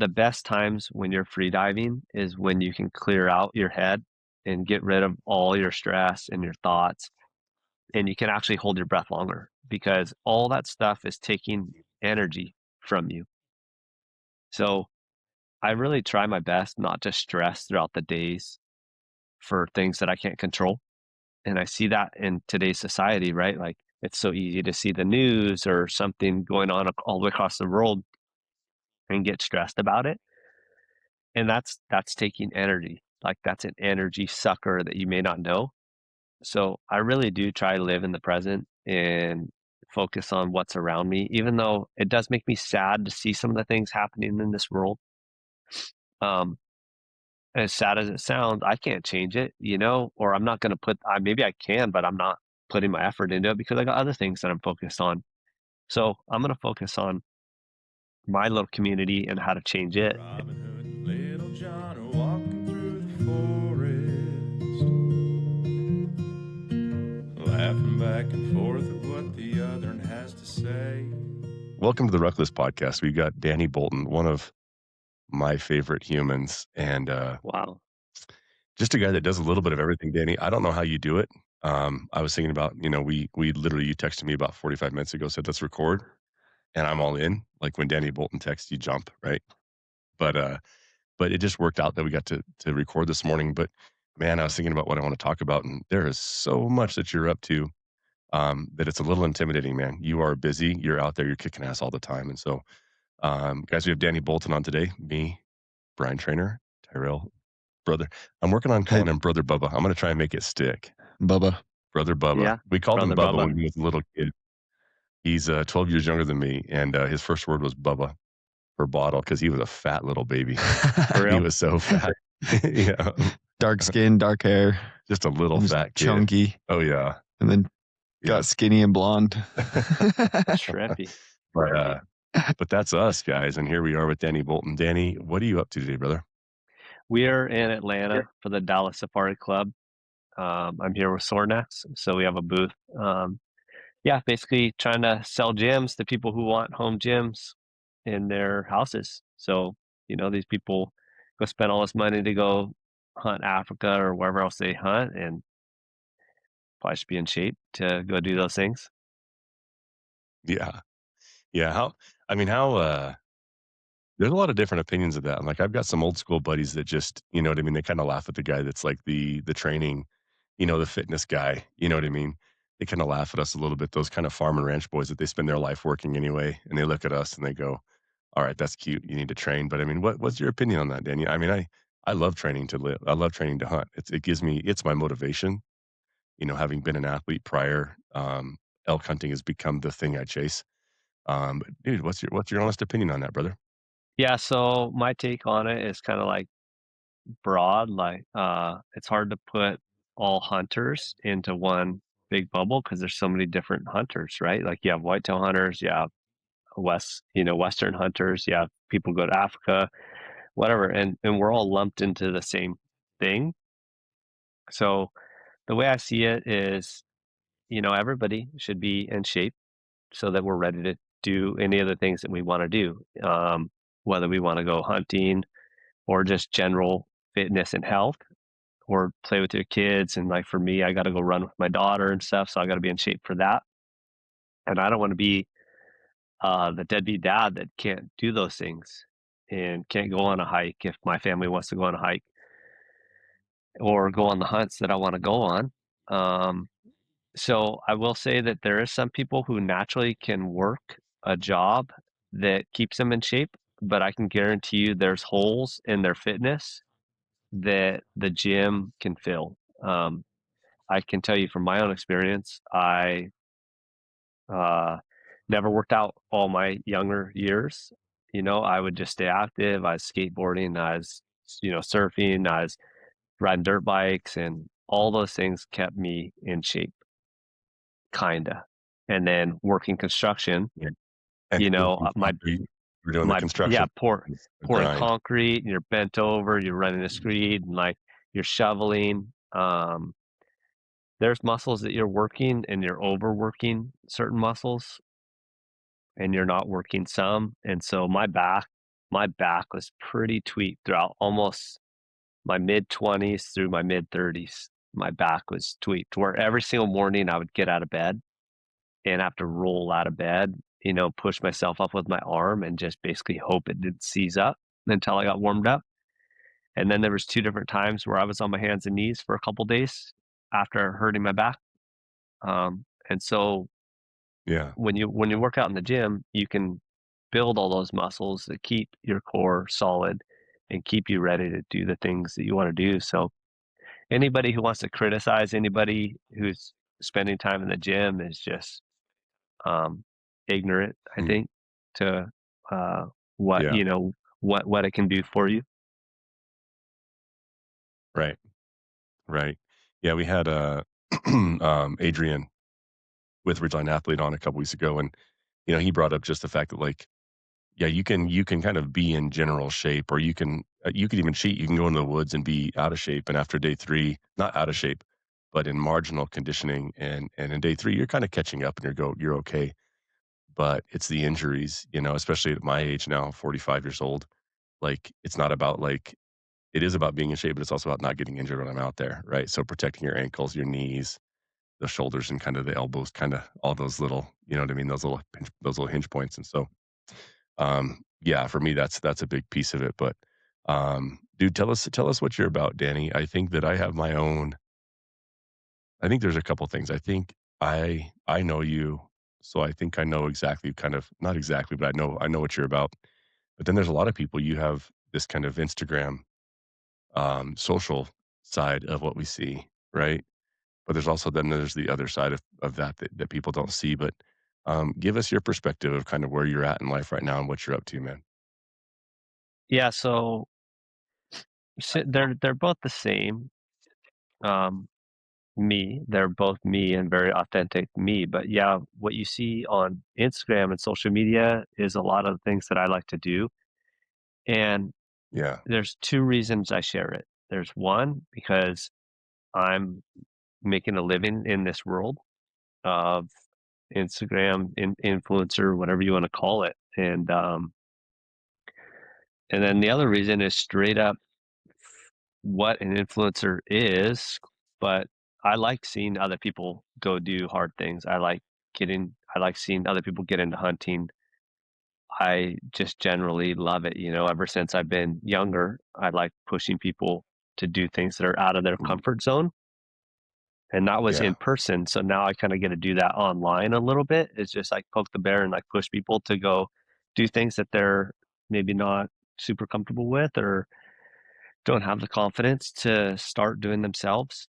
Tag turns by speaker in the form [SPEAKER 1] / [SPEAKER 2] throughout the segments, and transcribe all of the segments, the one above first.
[SPEAKER 1] the best times when you're free diving is when you can clear out your head and get rid of all your stress and your thoughts, and you can actually hold your breath longer because all that stuff is taking energy from you. So I really try my best not to stress throughout the days for things that I can't control. And I see that in today's society, right? Like it's so easy to see the news or something going on all the way across the world and get stressed about it. And that's taking energy. Like that's an energy sucker that you may not know. So I really do try to live in the present and focus on what's around me, even though it does make me sad to see some of the things happening in this world. Um, as sad as it sounds, I can't change it, or I'm not going to maybe I can, but I'm not putting my effort into it because I got other things that I'm focused on. So I'm going to focus on my little community and how to change it.
[SPEAKER 2] Robin Hood and Little John are walking through the forest, laughing back and forth at what the other one has to say.
[SPEAKER 3] Welcome to the RuckList podcast. We've got Danny Bolton, one of my favorite humans, and
[SPEAKER 1] Wow.
[SPEAKER 3] just a guy that does a little bit of everything. Danny, I don't know how you do it. I was thinking about, we literally, you texted me about 45 minutes ago, said let's record, and I'm all in. Like when Danny Bolton texts, you jump, right? But it just worked out that we got to record this morning. But man, I was thinking about what I want to talk about, and there is so much that you're up to that it's a little intimidating, man. You are busy. You're out there. You're kicking ass all the time, and so. Guys, we have Danny Bolton on today. Me, Brian Trainer, Tyrel, brother. I'm working on calling him Brother Bubba. I'm going to try and make it stick.
[SPEAKER 4] Bubba.
[SPEAKER 3] Brother Bubba.
[SPEAKER 1] Yeah,
[SPEAKER 3] We called him
[SPEAKER 1] Brother
[SPEAKER 3] Bubba
[SPEAKER 1] Bubba.
[SPEAKER 3] when he was a little kid. He's 12 years younger than me, and his first word was Bubba for bottle because he was a fat little baby.
[SPEAKER 1] For
[SPEAKER 3] He
[SPEAKER 1] real?
[SPEAKER 3] was so fat. Yeah.
[SPEAKER 4] Dark skin, dark hair,
[SPEAKER 3] Just a little
[SPEAKER 4] He was
[SPEAKER 3] fat kid.
[SPEAKER 4] chunky,
[SPEAKER 3] Oh, yeah.
[SPEAKER 4] and then
[SPEAKER 3] Yeah.
[SPEAKER 4] got skinny and blonde.
[SPEAKER 1] Shrimpy.
[SPEAKER 3] But that's us, guys, and here we are with Danny Bolton. Danny, what are you up to today, brother?
[SPEAKER 1] We are in Atlanta for the Dallas Safari Club. I'm here with Soreness, so we have a booth. Basically trying to sell gyms to people who want home gyms in their houses. So, these people go spend all this money to go hunt Africa or wherever else they hunt and probably should be in shape to go do those things.
[SPEAKER 3] Yeah. Yeah. There's a lot of different opinions of that. And like, I've got some old school buddies that just, you know what I mean? They kind of laugh at the guy that's like the training, the fitness guy, you know what I mean? They kind of laugh at us a little bit, those kind of farm and ranch boys that they spend their life working anyway. And they look at us and they go, all right, that's cute. You need to train. But I mean, what's your opinion on that, Danny? I mean, I love training to live. I love training to hunt. It's my motivation, having been an athlete prior, elk hunting has become the thing I chase. But dude, what's your honest opinion on that, brother?
[SPEAKER 1] Yeah, so my take on it is kind of like broad, like it's hard to put all hunters into one big bubble because there's so many different hunters, right? Like you have whitetail hunters, you have Western hunters, you have people go to Africa, whatever, and we're all lumped into the same thing. So the way I see it is, everybody should be in shape so that we're ready to do any of the things that we want to do. Whether we want to go hunting or just general fitness and health or play with your kids. And like for me, I got to go run with my daughter and stuff. So I got to be in shape for that. And I don't want to be the deadbeat dad that can't do those things and can't go on a hike if my family wants to go on a hike or go on the hunts that I want to go on. So I will say that there is some people who naturally can work a job that keeps them in shape, but I can guarantee you there's holes in their fitness that the gym can fill. I can tell you from my own experience, I never worked out all my younger years. I would just stay active. I was skateboarding, I was, surfing, I was riding dirt bikes, and all those things kept me in shape, kinda. And then working construction,
[SPEAKER 3] Yeah. And we're doing the construction.
[SPEAKER 1] pouring
[SPEAKER 3] grind.
[SPEAKER 1] concrete, and you're bent over, you're running a screed, and like you're shoveling. There's muscles that you're working and you're overworking certain muscles and you're not working some. And so my back my back was pretty tweaked throughout almost my mid-20s through my mid-30s. My back was tweaked where every single morning I would get out of bed and have to roll out of bed, push myself up with my arm and just basically hope it didn't seize up until I got warmed up. And then there was 2 different times where I was on my hands and knees for a couple days after hurting my back. And so
[SPEAKER 3] Yeah.
[SPEAKER 1] when you work out in the gym, you can build all those muscles that keep your core solid and keep you ready to do the things that you want to do. So anybody who wants to criticize anybody who's spending time in the gym is just um, ignorant, I
[SPEAKER 3] Mm.
[SPEAKER 1] think, to what
[SPEAKER 3] Yeah.
[SPEAKER 1] what it can do for you.
[SPEAKER 3] Right. Right. Yeah, we had, Adrian with Ridgeline Athlete on a couple weeks ago, and, he brought up just the fact that, like, yeah, you can kind of be in general shape, or you could even cheat. You can go into the woods and be out of shape, and after day 3, not out of shape, but in marginal conditioning, and in day 3, you're kinda catching up and you're okay. But it's the injuries, especially at my age now, 45 years old. Like, it's not about, like, it is about being in shape, but it's also about not getting injured when I'm out there, right? So protecting your ankles, your knees, the shoulders, and kind of the elbows, kind of all those little, you know what I mean? Those little hinge points. And so, yeah, for me, that's a big piece of it. But, dude, tell us what you're about, Danny. I think that I have my own. I think there's a couple things. I think I know you, so I think I know exactly, kind of not exactly, but I know what you're about. But then there's a lot of people. You have this kind of Instagram, social side of what we see, right? But there's the other side of that people don't see. But, give us your perspective of kind of where you're at in life right now and what you're up to, man.
[SPEAKER 1] Yeah, so they're both the same. Um, they're both me and very authentic me. But yeah, what you see on Instagram and social media is a lot of the things that I like to do. And
[SPEAKER 3] Yeah.
[SPEAKER 1] there's 2 reasons I share it. There's one because I'm making a living in this world of Instagram influencer, whatever you want to call it. And then the other reason is straight up what an influencer is, but I like seeing other people go do hard things. I like seeing other people get into hunting. I just generally love it, ever since I've been younger. I like pushing people to do things that are out of their
[SPEAKER 3] Mhm.
[SPEAKER 1] comfort zone. And that was in
[SPEAKER 3] Yeah.
[SPEAKER 1] person. So now I kind of get to do that online a little bit. It's just like poke the bear and like push people to go do things that they're maybe not super comfortable with or don't have the confidence to start doing themselves.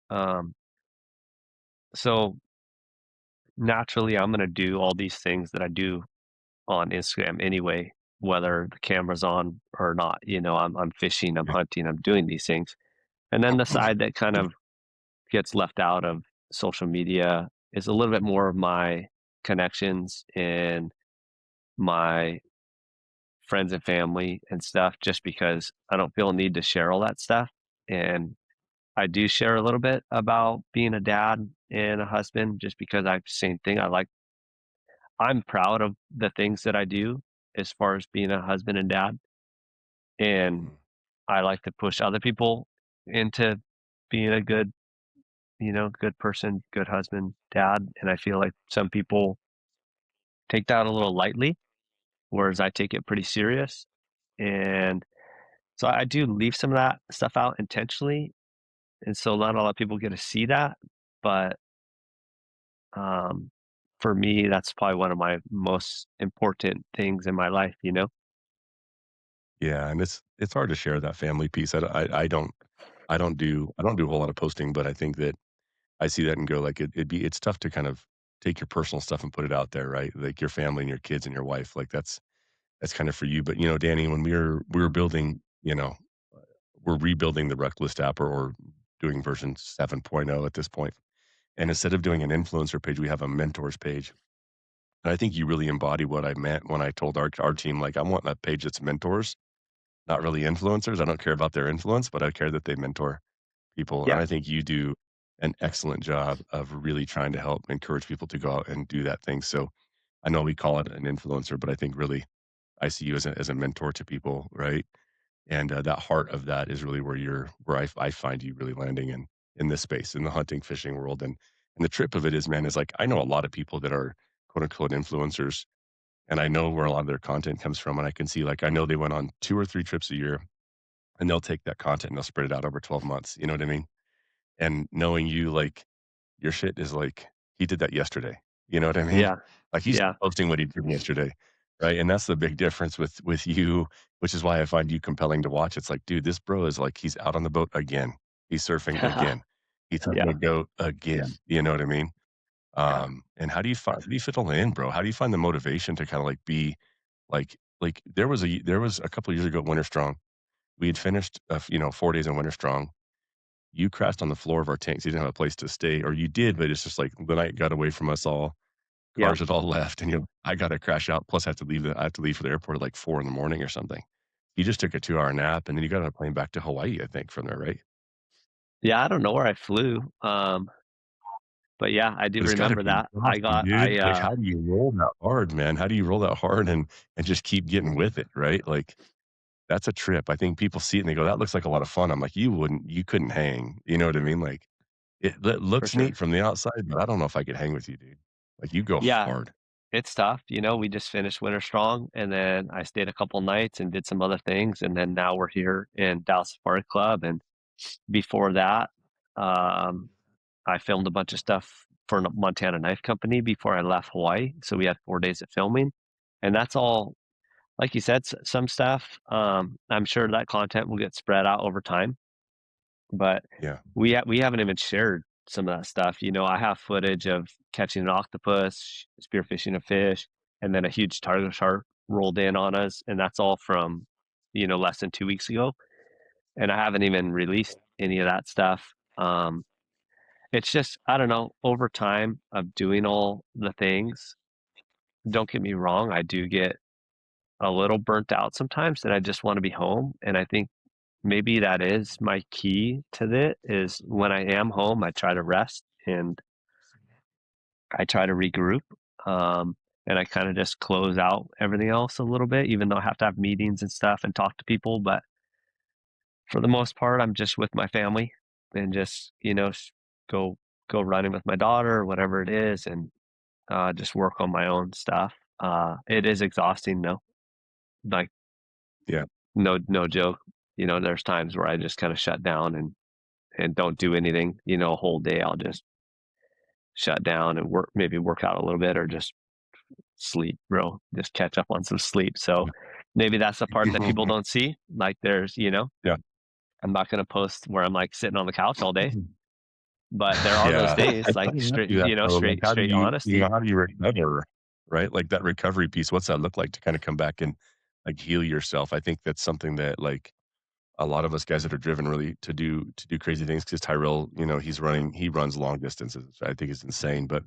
[SPEAKER 1] So naturally, I'm going to do all these things that I do on Instagram anyway, whether the camera's on or not. I'm fishing, I'm
[SPEAKER 3] Yeah.
[SPEAKER 1] hunting, I'm doing these things. And then the side that kind of gets left out of social media is a little bit more of my connections and my friends and family and stuff, just because I don't feel a need to share all that stuff. And I do share a little bit about being a dad and a husband just because same thing. I'm proud of the things that I do as far as being a husband and dad. And
[SPEAKER 3] Mhm.
[SPEAKER 1] I like to push other people into being a good person, good husband, dad. And I feel like some people take that a little lightly, whereas I take it pretty serious. And so I do leave some of that stuff out intentionally. And so not a lot of people get to see that. But um, for me, that's probably one of my most important things in my life.
[SPEAKER 3] Yeah, and it's hard to share that family piece. I don't do a whole lot of posting, but I think that I see that and go, like, it's tough to kind of take your personal stuff and put it out there, right? Like your family and your kids and your wife, like that's kind of for you. But, Danny, when we were building, we're rebuilding the RuckList app, or doing version 7.0 at this point. And instead of doing an influencer page, we have a mentors page. And I think you really embody what I meant when I told our team, like, I want a page that's mentors, not really influencers. I don't care about their influence, but I care that they mentor people. And
[SPEAKER 1] Yeah.
[SPEAKER 3] I think you do an excellent job of really trying to help encourage people to go out and do that thing. So I know we call it an influencer, but I think really I see you as a mentor to people, right? And that heart of that is really where I find you really landing in this space in the hunting fishing world. And the trip of it is, man, is like I know a lot of people that are quote unquote influencers, and I know where a lot of their content comes from, and I can see like I know they went on 2 or 3 trips a year, and they'll take that content and they'll spread it out over 12 months. You know what I mean? And knowing you, like, your shit is like, he did that yesterday. You know what I mean?
[SPEAKER 1] Yeah.
[SPEAKER 3] Like, he's
[SPEAKER 1] Yeah,
[SPEAKER 3] posting what he did yesterday, right? And that's the big difference with you, which is why I find you compelling to watch. It's like, dude, this bro is like, he's out on the boat again. He's surfing again. He's hunting
[SPEAKER 1] yeah,
[SPEAKER 3] a goat again. You know what I mean?
[SPEAKER 1] yeah,
[SPEAKER 3] And how do you fit all in, bro? How do you find the motivation to kind of like be like there was a couple of years ago at Winter Strong. We had finished, 4 days in Winter Strong. You crashed on the floor of our tanks. You didn't have a place to stay, or you did, but it's just like the night got away from us all.
[SPEAKER 1] yeah,
[SPEAKER 3] Cars had all left, and I gotta crash out. Plus, I have to leave for the airport at like 4 in the morning or something. You just took a 2-hour nap, and then you got on a plane back to Hawaii, I think, from there, right?
[SPEAKER 1] yeah. I don't know where I flew, but yeah, I do
[SPEAKER 3] But it's gotta
[SPEAKER 1] remember
[SPEAKER 3] be
[SPEAKER 1] that.
[SPEAKER 3] exhausting, dude. Like, how do you roll that hard, man? How do you roll that hard and just keep getting with it, right? Like, that's a trip. I think people see it and they go, "That looks like a lot of fun." I'm like, you couldn't hang." You know what I mean? Like, it
[SPEAKER 1] For
[SPEAKER 3] looks
[SPEAKER 1] sure.
[SPEAKER 3] neat from the outside, but I don't know if I could hang with you, dude. Like, you go
[SPEAKER 1] Yeah,
[SPEAKER 3] hard.
[SPEAKER 1] it's tough. We just finished Winter Strong, and then I stayed a couple nights and did some other things, and then now we're here in Dallas Safari Club. And before that, um, I filmed a bunch of stuff for Montana Knife Company before I left Hawaii. So we had 4 days of filming, and that's all. Like you said, some stuff. I'm sure that content will get spread out over time, but
[SPEAKER 3] Yeah.
[SPEAKER 1] we haven't even shared some of that stuff. I have footage of catching an octopus, spearfishing a fish, and then a huge tiger shark rolled in on us, and that's all from less than 2 weeks ago. And I haven't even released any of that stuff. It's just I don't know. Over time of doing all the things, don't get me wrong, I do get a little burnt out sometimes, and I just want to be home. And I think maybe that is my key to it is when I am home, I try to rest and I try to regroup. Um, and I kind of just close out everything else a little bit, even though I have to have meetings and stuff and talk to people. But for the most part, I'm just with my family and just, go go running with my daughter or whatever it is, and just work on my own stuff. It is exhausting, though. Like
[SPEAKER 3] Yeah.
[SPEAKER 1] no joke. There's times where I just kind of shut down and don't do anything. A whole day I'll just shut down and maybe work out a little bit or just sleep, bro. Just catch up on some sleep. So maybe that's the part that people don't see. Like
[SPEAKER 3] Yeah.
[SPEAKER 1] I'm not gonna post where I'm like sitting on the couch all day, but there are those
[SPEAKER 3] Yeah.
[SPEAKER 1] days,
[SPEAKER 3] I
[SPEAKER 1] like
[SPEAKER 3] kinda ask
[SPEAKER 1] straight,
[SPEAKER 3] you that though, like,
[SPEAKER 1] straight honesty.
[SPEAKER 3] how do you recover, right? Like, that recovery piece, what's that look like to kinda come back and, like, heal yourself? I think that's something that, like, a lot of us guys that are driven really to do crazy things because Tyrel, he runs long distances. I think it's insane, but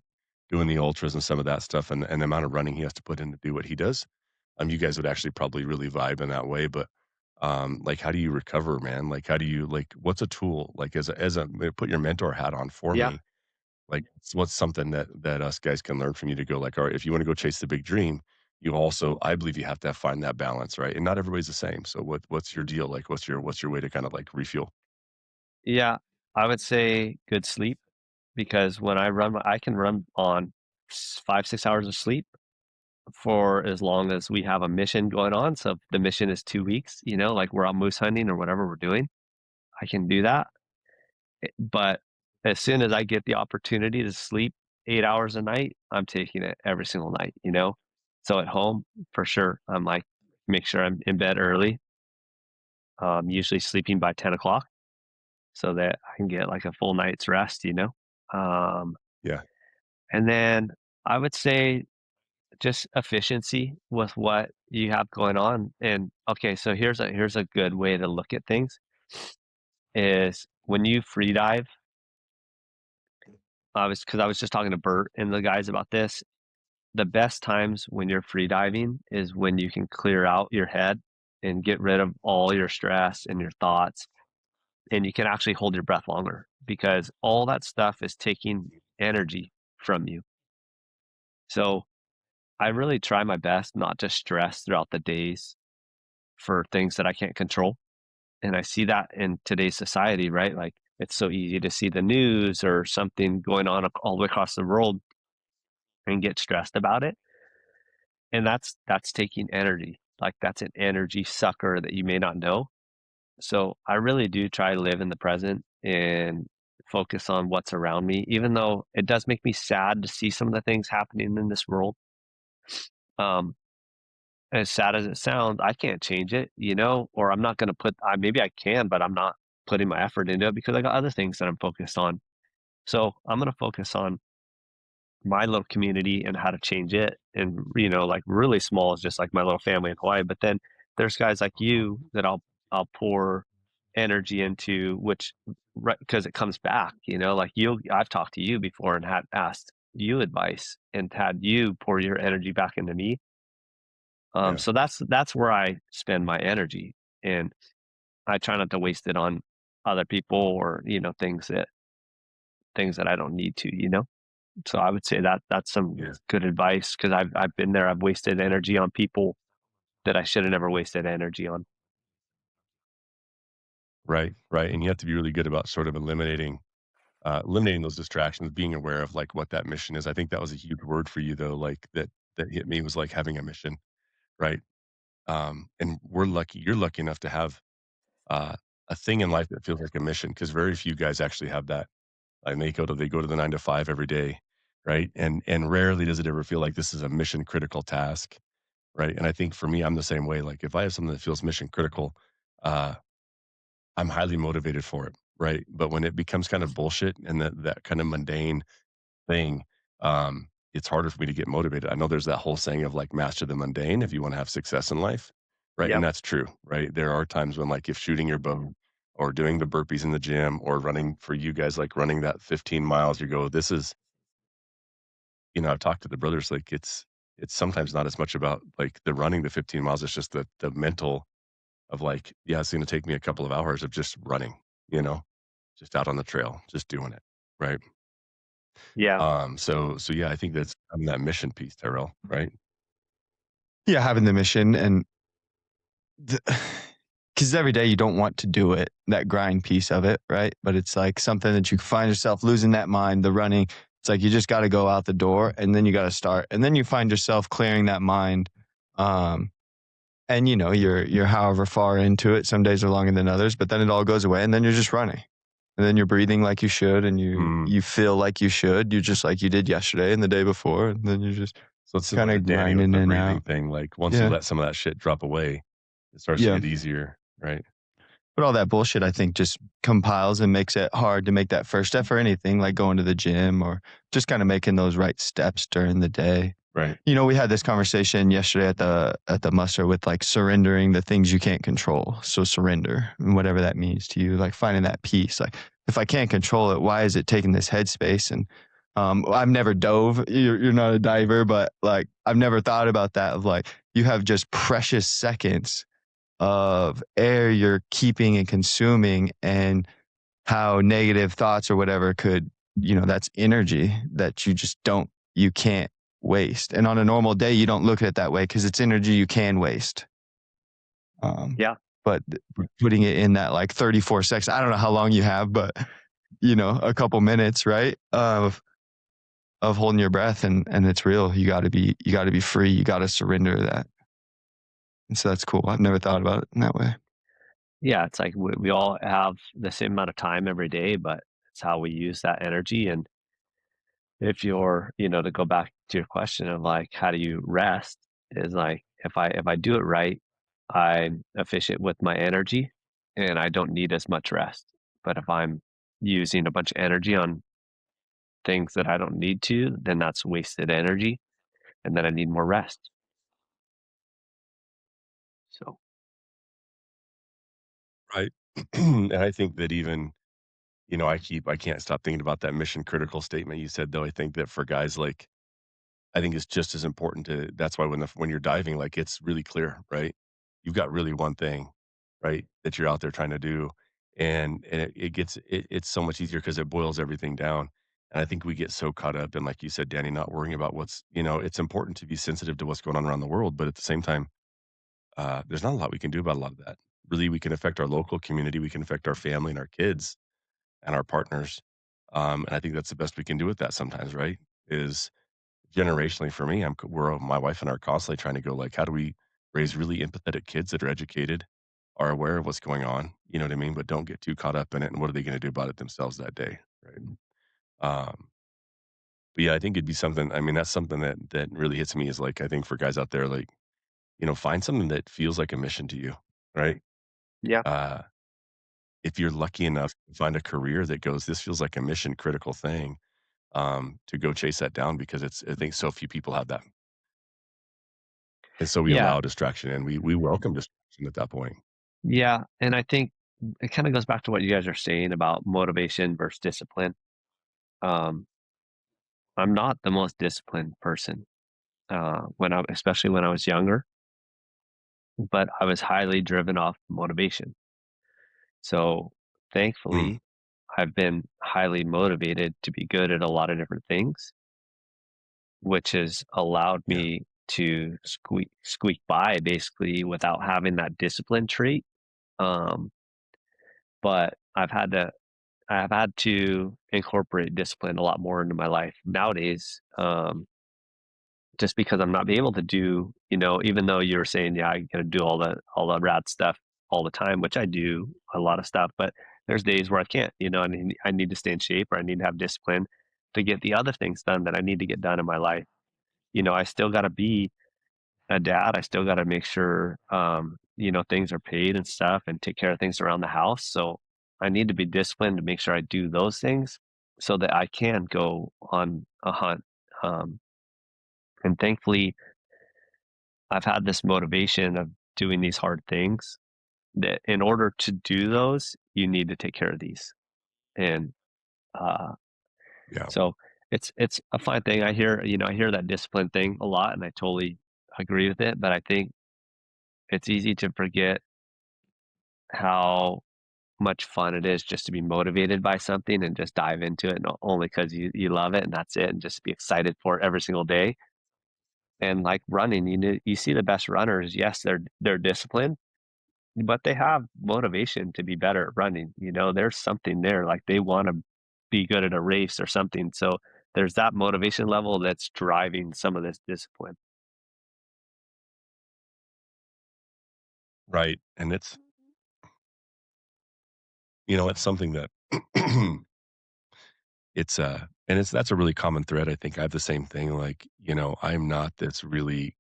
[SPEAKER 3] doing the ultras and some of that stuff and the amount of running he has to put in to do what he does, you guys would actually probably really vibe in that way. But like, how do you recover, man? Like, how do you like? What's a tool? Like, as a put your mentor hat on for
[SPEAKER 1] Yeah.
[SPEAKER 3] me. Like, what's something that us guys can learn from you to go like, all right, if you want to go chase the big dream, you also, I believe you have to find that balance, right? And not everybody's the same. So what's your deal? Like, what's your way to kind of like refuel?
[SPEAKER 1] Yeah. I would say good sleep because when I run, I can run on 5, 6 hours of sleep for as long as we have a mission going on. So if the mission is 2 weeks, like we're out moose hunting or whatever we're doing, I can do that. But as soon as I get the opportunity to sleep 8 hours a night, I'm taking it every single night. So at home, for sure, I'm like, make sure I'm in bed early, usually sleeping by 10 o'clock so that I can get like a full night's rest. Um,
[SPEAKER 3] Yeah.
[SPEAKER 1] and then I would say just efficiency with what you have going on. And okay, so here's a good way to look at things is when you free dive. I was just talking to Bert and the guys about this. The best times when you're free diving is when you can clear out your head and get rid of all your stress and your thoughts, and you can actually hold your breath longer because all that stuff is taking energy from you. So I really try my best not to stress throughout the days for things that I can't control. And I see that in today's society, right? Like it's so easy to see the news or something going on all the way across the world and get stressed about it. And that's taking energy. Like that's an energy sucker that you may not know. So I really do try to live in the present and focus on what's around me, even though it does make me sad to see some of the things happening in this world. Um, as sad as it sounds, I can't change it, or I'm not going to maybe I can, but I'm not putting my effort into it because I got other things that I'm focused on. So I'm going to focus on my little community and how to change it. And, like really small is just like my little family in Hawaii. But then there's guys like you that I'll pour energy into, which, right, because it comes back, like I've talked to you before and had asked you advice and had you pour your energy back into me.
[SPEAKER 3] Yeah.
[SPEAKER 1] So that's where I spend my energy, and I try not to waste it on other people or things that I don't need to. So I would say that that's some
[SPEAKER 3] Yeah.
[SPEAKER 1] good advice because I've been there. I've wasted energy on people that I should have never wasted energy on.
[SPEAKER 3] Right. Right. And you have to be really good about sort of eliminating those distractions, being aware of like what that mission is. I think that was a huge word for you though, like that hit me was like having a mission, right? And you're lucky enough to have uh, a thing in life that feels like a mission because very few guys actually have that. And they go to the 9 to 5 every day, right? And rarely does it ever feel like this is a mission critical task, right? And I think for me, I'm the same way. Like if I have something that feels mission critical, uh, I'm highly motivated for it, right? But when it becomes kind of bullshit and that kind of mundane thing, it's harder for me to get motivated. I know there's that whole saying of like master the mundane if you want to have success in life, right? And
[SPEAKER 1] Yep.
[SPEAKER 3] that's true, right? There are times when like if shooting your bow or doing the burpees in the gym or running for you guys like running that 15 miles, you go, this is, I've talked to the brothers, like it's sometimes not as much about like the running the 15 miles, it's just the mental of like, yeah, it's gonna take me a couple of hours of just running, you know, just out on the trail, just doing it. Right.
[SPEAKER 1] Yeah.
[SPEAKER 3] So yeah, I think that's that mission piece, Tyrell, right?
[SPEAKER 4] Yeah, having the mission and because every day you don't want to do it, that grind piece of it, right? But it's like something that you find yourself losing that mind, the running. It's like you just got to go out the door and then you got to start. And then you find yourself clearing that mind. Um, and you're however far into it. Some days are longer than others, but then it all goes away and then you're just running. And then you're breathing like you should and you
[SPEAKER 3] Mm.
[SPEAKER 4] you feel like you should. You just like you did yesterday and the day before. And then you're just
[SPEAKER 3] So it's similar
[SPEAKER 4] kind
[SPEAKER 3] to
[SPEAKER 4] of
[SPEAKER 3] Danny with
[SPEAKER 4] grinding
[SPEAKER 3] the
[SPEAKER 4] in and
[SPEAKER 3] breathing
[SPEAKER 4] out.
[SPEAKER 3] thing. Like once you
[SPEAKER 4] Yeah.
[SPEAKER 3] let some of that shit drop away, it starts to
[SPEAKER 4] Yeah.
[SPEAKER 3] get easier, right?
[SPEAKER 4] But all that bullshit, I think, just compiles and makes it hard to make that first step for anything like going to the gym or just kind of making those right steps during the day.
[SPEAKER 3] Right.
[SPEAKER 4] We had this conversation yesterday at the muster with like surrendering the things you can't control. So surrender and whatever that means to you, like finding that peace. Like if I can't control it, why is it taking this headspace? And I've never dove. You're not a diver, but like I've never thought about that. Of like you have just precious seconds of air you're keeping and consuming and how negative thoughts or whatever could, that's energy that you can't waste. And on a normal day, you don't look at it that way because it's energy you can waste. Um,
[SPEAKER 1] Yeah.
[SPEAKER 4] but putting it in that like 34 seconds, I don't know how long you have, but a couple minutes, right? Of holding your breath and it's real. You gotta be free. You gotta surrender that. And so that's cool. I've never thought about it in that way.
[SPEAKER 1] Yeah. It's like we all have the same amount of time every day, but it's how we use that energy. And if you're, to go back to your question of like, how do you rest? Is like, if I do it right, I'm efficient with my energy and I don't need as much rest. But if I'm using a bunch of energy on things that I don't need to, then that's wasted energy, and then I need more rest. So,
[SPEAKER 3] Right. And I think that even, I can't stop thinking about that mission critical statement you said though. I think that for guys like I think it's just as important that's why when you're diving, like it's really clear, right? You've got really one thing, right, that you're out there trying to do. And it's so much easier because it boils everything down. And I think we get so caught up in, like you said, Danny, not worrying about what's, it's important to be sensitive to what's going on around the world, but at the same time, there's not a lot we can do about a lot of that. Really, we can affect our local community, we can affect our family and our kids and our partners. And I think that's the best we can do with that sometimes, right? Is generationally for me, my wife and I are constantly trying to go like, how do we raise really empathetic kids that are educated, are aware of what's going on, you know what I mean? But don't get too caught up in it. And what are they going to do about it themselves that day, right? Um, but yeah, I think it'd be something. I mean, that's something that really hits me is like, I think for guys out there, like, find something that feels like a mission to you, right?
[SPEAKER 1] Yeah.
[SPEAKER 3] Uh, if you're lucky enough to find a career that goes, this feels like a mission critical thing, to go chase that down because I think so few people have that. And so we
[SPEAKER 1] Yeah.
[SPEAKER 3] allow distraction and we welcome distraction at that point.
[SPEAKER 1] Yeah. And I think it kind of goes back to what you guys are saying about motivation versus discipline. Um, I'm not the most disciplined person especially when I was younger, but I was highly driven off motivation. So
[SPEAKER 3] Mm,
[SPEAKER 1] thankfully, I've been highly motivated to be good at a lot of different things, which has allowed
[SPEAKER 3] yeah,
[SPEAKER 1] me to squeak by basically without having that discipline trait. Um, but I've had to incorporate discipline a lot more into my life nowadays. Just because I'm not be able to do, even though you were saying, yeah, I gotta do all the rad stuff all the time, which I do a lot of stuff, but there's days where I can't, and I need to stay in shape or I need to have discipline to get the other things done that I need to get done in my life. I still gotta be a dad. I still gotta make sure, things are paid and stuff and take care of things around the house. So I need to be disciplined to make sure I do those things so that I can go on a hunt. Um, and thankfully, I've had this motivation of doing these hard things that in order to do those, you need to take care of these. And uh,
[SPEAKER 3] yeah,
[SPEAKER 1] so it's a fine thing. I hear that discipline thing a lot, and I totally agree with it. But I think it's easy to forget how much fun it is just to be motivated by something and just dive into it, only because you love it and that's it, and just be excited for it every single day. And like running, you see the best runners. Yes, they're disciplined, but they have motivation to be better at running. There's something there, like they wanna be good at a race or something, so there's that motivation level that's driving some of this discipline.
[SPEAKER 3] right. And it's something that that's a really common thread. I think I have the same thing. Like, I'm not this really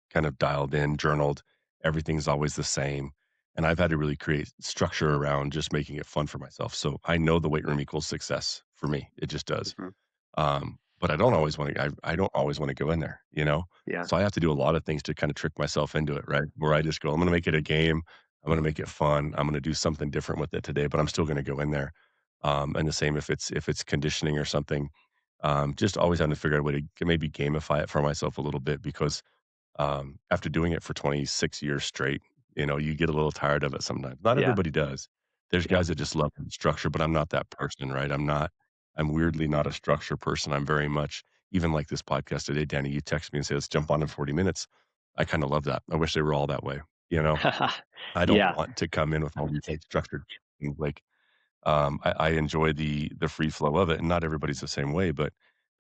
[SPEAKER 3] kind of dialed in, journaled. Everything's always the same. And I've had to really create structure around just making it fun for myself. So I know the weight room equals success for me. It just does.
[SPEAKER 1] Mhm.
[SPEAKER 3] But I don't always want to. I don't always want to go in there.
[SPEAKER 1] Yeah.
[SPEAKER 3] So I have to do a lot of things to kind of trick myself into it, right? Where I just go, I'm going to make it a game. I'm going to make it fun. I'm going to do something different with it today, but I'm still going to go in there. And the same if it's conditioning or something. Just always having to figure out a way to maybe gamify it for myself a little bit because after doing it for 26 years straight, you get a little tired of it sometimes. Not
[SPEAKER 1] Yeah.
[SPEAKER 3] everybody does. There's
[SPEAKER 1] Yeah.
[SPEAKER 3] guys that just love structure, but I'm not that person, right? I'm weirdly not a structure person. I'm very much, even like this podcast today, Danny, you text me and say, let's jump on in 40 minutes. I kind of love that. I wish they were all that way. You know, I don't
[SPEAKER 1] Yeah.
[SPEAKER 3] want to come in with all these like structured things. Like I enjoy the free flow of it, and not everybody's the same way, but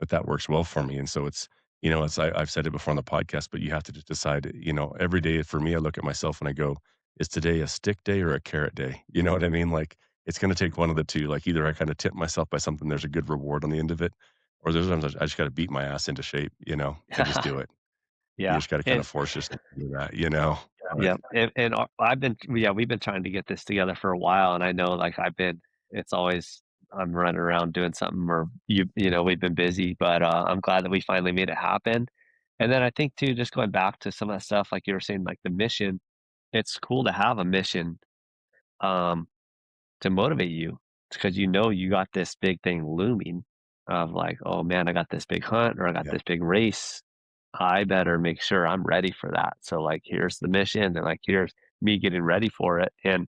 [SPEAKER 3] that works well for me. And so I've said it before on the podcast, but you have to just decide. Every day for me, I look at myself and I go, is today a stick day or a carrot day? You know what I mean? Like it's going to take one of the two. Like either I kind of tip myself by something, there's a good reward on the end of it, or there's times I just got to beat my ass into shape, and just do it. You
[SPEAKER 1] Yeah.
[SPEAKER 3] just got to kind
[SPEAKER 1] And
[SPEAKER 3] of force yourself to do that. But
[SPEAKER 1] yeah, we've been trying to get this together for a while, and I know, like, it's always I'm running around doing something, or we've been busy, but, I'm glad that we finally made it happen. And then I think too, just going back to some of that stuff, like you were saying, like the mission, it's cool to have a mission, um, to motivate you because you got this big thing looming of like, "Oh, man, I got this big hunt or I got
[SPEAKER 3] yeah,
[SPEAKER 1] this big race. I better make sure I'm ready for that." So, like, here's the mission and, like, here's me getting ready for it, and,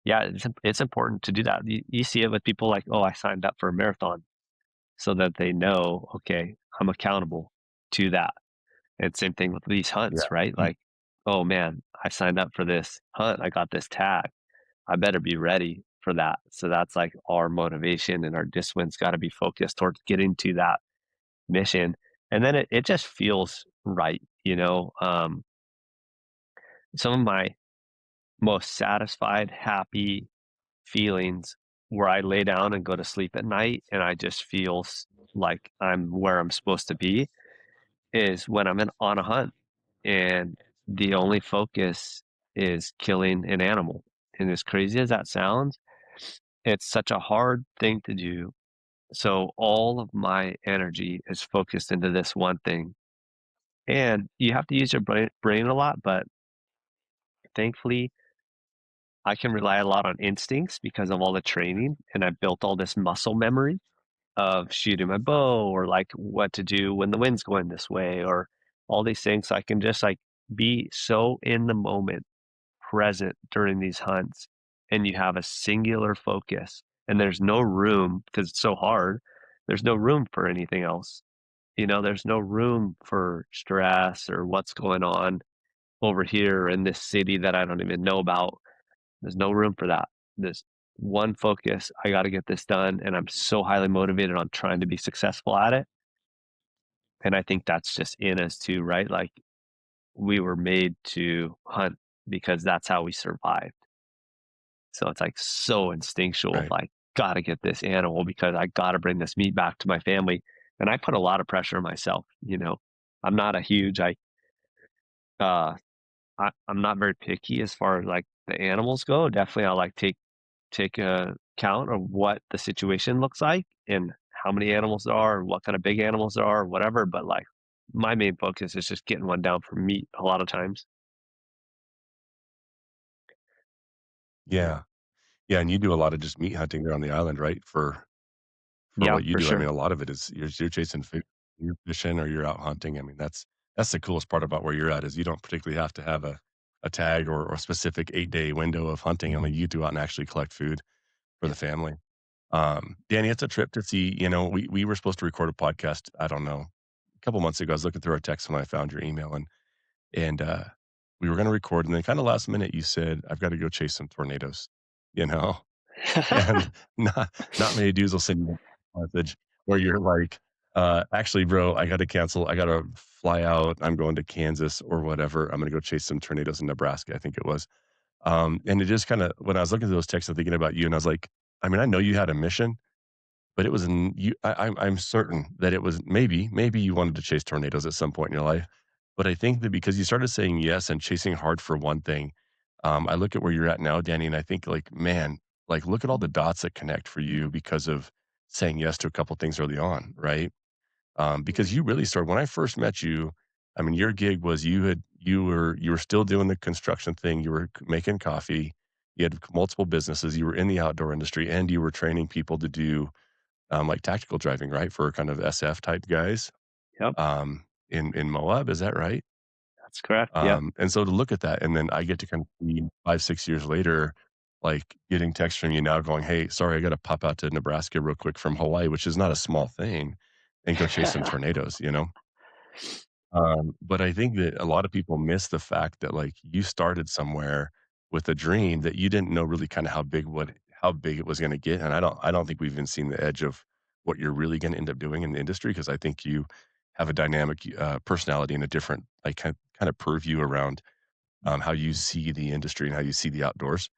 [SPEAKER 1] yeah, it's important to do that. You see it with people like, "Oh, I signed up for a marathon." so that they know, okay, I'm accountable to that. And same thing with these
[SPEAKER 3] Yeah.
[SPEAKER 1] hunts, right? Like, oh man, I signed up for this hunt. I got this tag. I better be ready for that. So that's like our motivation, and our discipline's got to be focused towards getting to that mission. And then it just feels right, you know. Some of my most satisfied, happy feelings where I lay down and go to sleep at night and I just feel like I'm where I'm supposed to be is when on a hunt and the only focus is killing an animal. And as crazy as that sounds, it's such a hard thing to do. So all of my energy is focused into this one thing. And you have to use your brain a lot, but thankfully I can rely a lot on instincts because of all the training, and I built all this muscle memory of shooting my bow or like what to do when the wind's going this way or all these things. So I can just like be so in the moment, present during these hunts, and you have a singular focus, and there's no room because it's so hard. There's no room for anything else. You know, there's no room for stress or what's going on over here in this city that I don't even know about. There's no room for that. This one focus, I got to get this done. And I'm so highly motivated on trying to be successful at it. And I think that's just in us too, right? Like we were made to hunt because that's how we survived. So it's like so instinctual,
[SPEAKER 3] Right.
[SPEAKER 1] like, got to get this animal because I got to bring this meat back to my family. And I put a lot of pressure on myself, you know. I'm not a huge, uh, I'm not very picky as far as like the animals go. Definitely, I'll like take a count of what the situation looks like and how many animals there are, what kind of big animals there are, whatever. But like my main focus is just getting one down for meat a lot of times.
[SPEAKER 3] Yeah. Yeah, and you do a lot of just meat hunting there on the island, right? For
[SPEAKER 1] Yeah,
[SPEAKER 3] what you
[SPEAKER 1] for
[SPEAKER 3] do, I mean,
[SPEAKER 1] sure.
[SPEAKER 3] a lot of it is you're chasing food, you're fishing or you're out hunting. I mean, that's the coolest part about where you're at is you don't particularly have to have a tag or a specific 8-day window of hunting. I mean, you do out and actually collect food for the family. Danny, it's a trip to see, we were supposed to record a podcast, I don't know, a couple months ago. I was looking through our text when I found your email and we were gonna record, and then kinda last minute you said, "I've gotta go chase some tornadoes," you know? And not many dudes will send you a message where you're like, "Actually, bro, I gotta cancel. I gotta fly out. I'm going to Kansas or whatever. I'm gonna go chase some tornadoes in Nebraska," I think it was. And it just kinda when I was looking at those texts and thinking about you, and I was like, I mean, I know you had a mission, but it was n you I'm certain that it was maybe you wanted to chase tornadoes at some point in your life, but I think that because you started saying yes and chasing hard for one thing, I look at where you're at now, Danny, and I think like, man, like, look at all the dots that connect for you because of saying yes to a couple things early on, right? Because you really started when I first met you, I mean, your gig was you were still doing the construction thing, you were making coffee, you had multiple businesses, you were in the outdoor industry, and you were training people to do like tactical driving, right? For kind of SF type guys,
[SPEAKER 1] Yep,
[SPEAKER 3] in Moab, is that right?
[SPEAKER 1] that's correct. Yep.
[SPEAKER 3] And so to look at that, and then I get to kind of see 5, 6 years later, like getting texts from you now going, "Hey, sorry, I got to pop out to Nebraska real quick from Hawaii," which is not a small thing, and go chase some tornadoes, you know? But I think that a lot of people miss the fact that like you started somewhere with a dream that you didn't know really kind of how big it was going to get. And I don't think we've even seen the edge of what you're really going to end up doing in the industry because I think you have a dynamic personality and a different like kind of purview around how you see the industry and how you see the outdoors.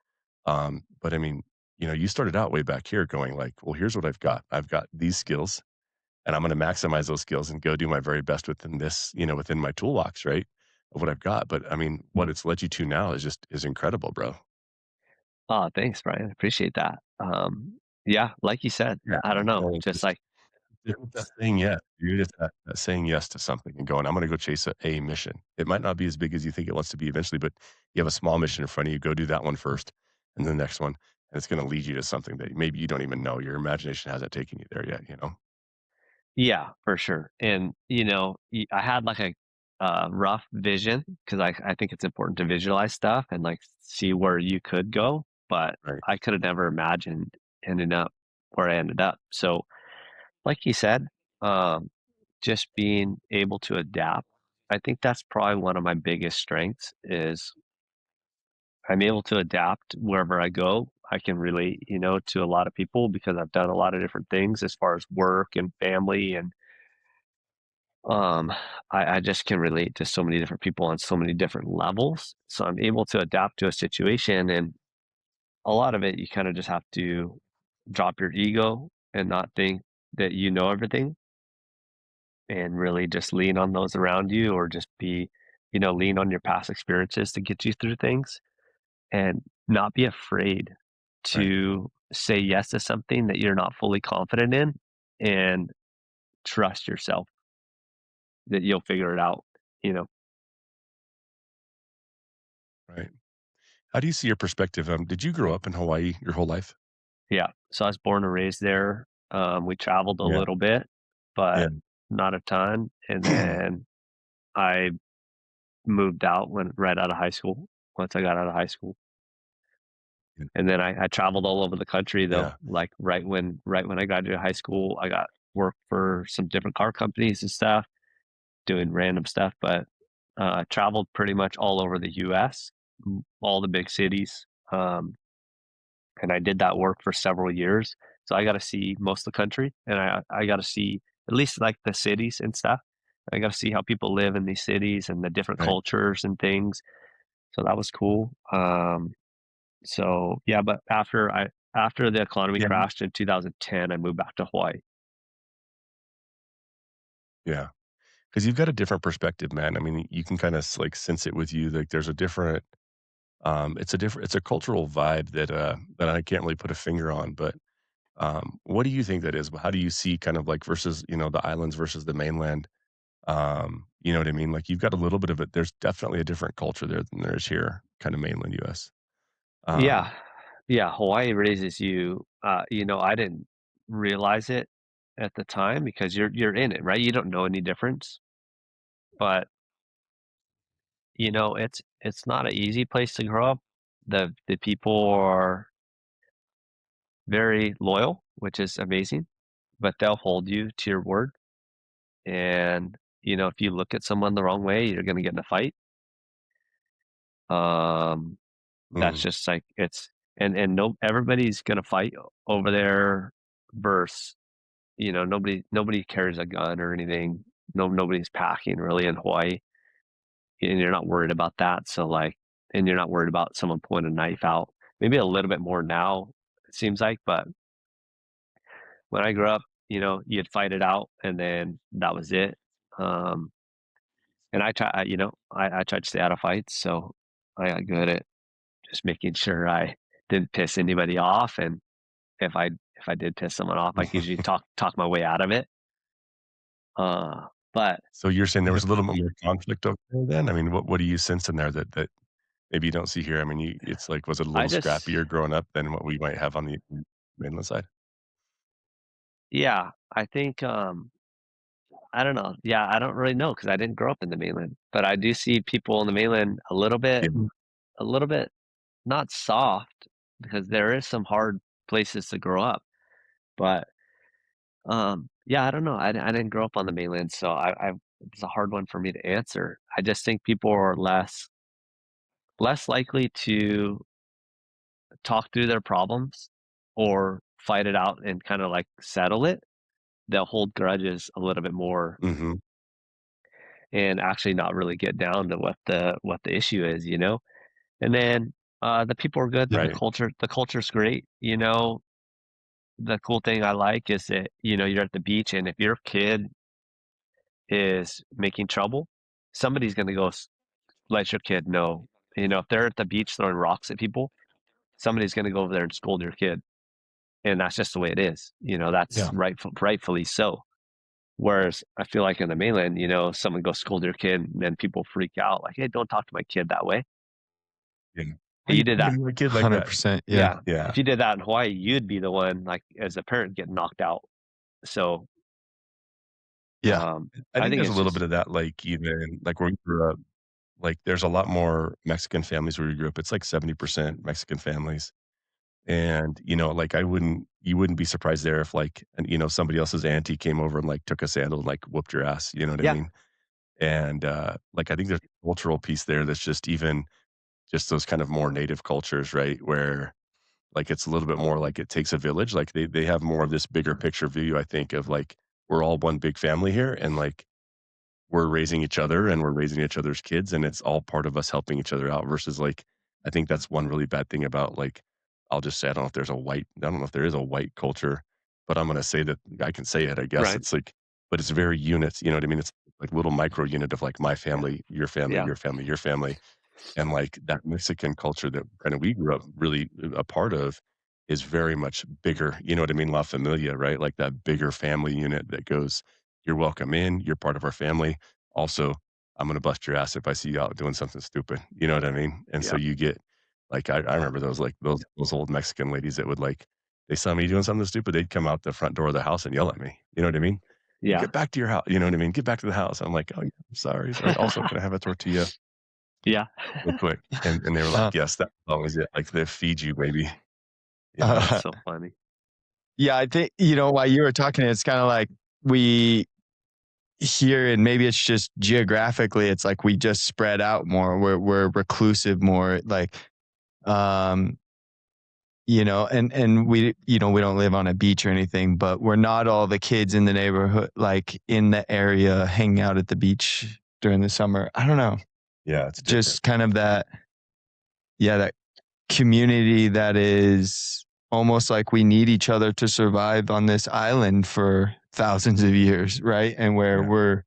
[SPEAKER 3] But I mean, you started out way back here going like, well, here's what I've got. I've got these skills and I'm gonna maximize those skills and go do my very best within this, within my toolbox, right, of what I've got. But I mean, what it's led you to now is incredible, bro.
[SPEAKER 1] Oh, thanks, Brian. Appreciate that. Yeah, like you said,
[SPEAKER 3] Yeah.
[SPEAKER 1] I don't know,
[SPEAKER 3] Well,
[SPEAKER 1] just like
[SPEAKER 3] it's that saying yes, dude. It's that saying yes to something and going, I'm gonna go chase a mission. It might not be as big as you think it wants to be eventually, but you have a small mission in front of you. Go do that one first and the next one. And it's gonna lead you to something that maybe you don't even know. Your imagination hasn't taken you there yet, you know?
[SPEAKER 1] yeah, for sure. And I had like a rough vision because I think it's important to visualize stuff and like see where you could go, but
[SPEAKER 3] Right.
[SPEAKER 1] I could have never imagined ending up where I ended up. So like you said, um, just being able to adapt. I think that's probably one of my biggest strengths is I'm able to adapt wherever I go. I can relate, to a lot of people because I've done a lot of different things as far as work and family and um I just can relate to so many different people on so many different levels. So I'm able to adapt to a situation and a lot of it you kind of just have to drop your ego and not think that you know everything and really just lean on those around you or just lean on your past experiences to get you through things and not be afraid
[SPEAKER 3] Right.
[SPEAKER 1] to say yes to something that you're not fully confident in and trust yourself that you'll figure it out, you know.
[SPEAKER 3] Right. How do you see your perspective? Did you grow up in Hawaii your whole life?
[SPEAKER 1] Yeah. So I was born and raised there. We traveled a
[SPEAKER 3] Yeah.
[SPEAKER 1] little bit,
[SPEAKER 3] Yeah.
[SPEAKER 1] but not a ton. And then I moved out when right out of high school, once I got out of high school.
[SPEAKER 3] Yeah.
[SPEAKER 1] And then I traveled all over the country though.
[SPEAKER 3] Yeah.
[SPEAKER 1] Like right when I graduated high school, I got work for some different car companies and stuff, doing random stuff, but traveled pretty much all over the US, all the big cities. And I did that work for several years. So I got to see most of the country, and I got to see at least like the cities and stuff. I got to see how people live in these cities and the different
[SPEAKER 3] Right.
[SPEAKER 1] cultures and things. So that was cool. So yeah, but after the economy
[SPEAKER 3] Yeah.
[SPEAKER 1] crashed in 2010, I moved back to Hawaii.
[SPEAKER 3] Yeah. Because you've got a different perspective, man. I mean, you can kind of like sense it with you. Like there's a different, it's a cultural vibe that I can't really put a finger on. But what do you think that is? How do you see kind of like versus the islands versus the mainland? You know what I mean? Like you've got a little bit of it. There's definitely a different culture there than there is here, kind of mainland U.S.
[SPEAKER 1] Yeah,
[SPEAKER 3] Um,
[SPEAKER 1] yeah. Hawaii raises you. I didn't realize it at the time because you're in it, right? You don't know any difference, but it's not an easy place to grow up. The people are very loyal, which is amazing, but they'll hold you to your word. And if you look at someone the wrong way, you're going to get in a fight. Um, that's
[SPEAKER 3] mm,
[SPEAKER 1] just like it's and no everybody's going to fight over their verse. Nobody carries a gun or anything. Nobody's packing really in Hawaii, and you're not worried about that. So like, and you're not worried about someone pulling a knife out. Maybe a little bit more now, it seems like, but when I grew up, you'd fight it out, and then that was it. Um, and I tried to stay out of fights, so I got good at just making sure I didn't piss anybody off, and if I did piss someone off, I could usually talk my way out of it. But
[SPEAKER 3] so you're saying there
[SPEAKER 4] Yeah.
[SPEAKER 3] was a little bit more conflict over there then? I mean, what do you sense in there that maybe you don't see here? I mean, it's like, was it a
[SPEAKER 1] I
[SPEAKER 3] little
[SPEAKER 1] just
[SPEAKER 3] scrappier growing up than what we might have on the mainland side?
[SPEAKER 1] Yeah, I think, I don't know. Yeah, I don't really know because I didn't grow up in the mainland, but I do see people in the mainland
[SPEAKER 3] Yeah.
[SPEAKER 1] a little bit not soft because there is some hard places to grow up, but yeah, I don't know. I didn't grow up on the mainland, so it's a hard one for me to answer. I just think people are less likely to talk through their problems or fight it out and kind of like settle it. They'll hold grudges a little bit more
[SPEAKER 3] Mhm.
[SPEAKER 1] and actually not really get down to what the issue is, And then the people are good. The
[SPEAKER 3] Right.
[SPEAKER 1] culture's great. The cool thing I like is that you're at the beach, and if your kid is making trouble, somebody's going to go let your kid know. If they're at the beach throwing rocks at people, somebody's going to go over there and scold your kid, and that's just the way it is. That's
[SPEAKER 3] Yeah.
[SPEAKER 1] rightfully so. Whereas I feel like in the mainland, someone goes scold your kid, and then people freak out, like, "Hey, don't talk to my kid that way."
[SPEAKER 3] Yeah. How
[SPEAKER 1] If
[SPEAKER 3] you
[SPEAKER 1] you did
[SPEAKER 3] talking
[SPEAKER 1] that,
[SPEAKER 3] to a kid like that?
[SPEAKER 4] 100%. Yeah.
[SPEAKER 1] yeah.
[SPEAKER 3] Yeah.
[SPEAKER 1] If you did that in Hawaii, you'd be the one, like, as a parent, getting knocked out. So,
[SPEAKER 4] Yeah.
[SPEAKER 3] I
[SPEAKER 1] I
[SPEAKER 3] think
[SPEAKER 1] think
[SPEAKER 3] there's a
[SPEAKER 1] it's
[SPEAKER 3] little bit
[SPEAKER 1] just
[SPEAKER 3] of that, like, even, like, where we grew up, like, there's a lot more Mexican families where we grew up. It's like 70% Mexican families. And, like you wouldn't be surprised there if like, somebody else's auntie came over and like took a sandal and like whooped your ass. You know what I
[SPEAKER 1] Yeah,
[SPEAKER 3] mean? And, like, I think there's a cultural piece there that's just even just those kind of more native cultures, right? Where like it's a little bit more like it takes a village. Like they have more of this bigger picture view, I think, of like we're all one big family here and like we're raising each other and we're raising each other's kids and it's all part of us helping each other out versus like I think that's one really bad thing about like I'll just say I don't know if there is a white culture, but I'm gonna say that I can say it, I guess.
[SPEAKER 1] right.
[SPEAKER 3] It's like but it's very units, you know what I mean? It's like little micro unit of like my
[SPEAKER 1] Yeah,
[SPEAKER 3] family, your family,
[SPEAKER 1] yeah,
[SPEAKER 3] your family, your family. And, like, that Mexican culture that kinda we grew up really a part of is very much bigger, you know what I mean? La Familia, right? Like, that bigger family unit that goes, "You're welcome in, you're part of our family. Also, I'm gonna bust your ass if I see you out doing something stupid." You know what I mean? And so
[SPEAKER 1] yeah,
[SPEAKER 3] you get like, I remember those, like, those old Mexican ladies that would, like they saw me doing something stupid, they'd come out the front door of the house and yell at me, you know what I mean?
[SPEAKER 1] yeah.
[SPEAKER 3] "Get back to your house," you know what I mean? "Get back to the house." I'm like, "Oh, yeah, I'm sorry, sorry. Also, can I have a tortilla?"
[SPEAKER 1] Yeah.
[SPEAKER 3] Real quick, and they were
[SPEAKER 4] Uh,
[SPEAKER 3] like, "Yes, that song is it." Like, they feed you, baby, you
[SPEAKER 1] Oh,
[SPEAKER 3] know?
[SPEAKER 1] that's
[SPEAKER 4] uh,
[SPEAKER 1] so funny.
[SPEAKER 4] yeah, I think, while you were talking, it's kind of like we here, and maybe it's just geographically, it's like we just spread out more. We're reclusive more, like, um, and we don't live on a beach or anything, but we're not all the kids in the neighborhood, like in the area, hanging out at the beach during the summer. I don't know,
[SPEAKER 3] Yeah, it's different.
[SPEAKER 4] just kind of that, yeah, that community that is almost like we need each other to survive on this island for thousands of years, right? And where
[SPEAKER 3] Yeah,
[SPEAKER 4] we're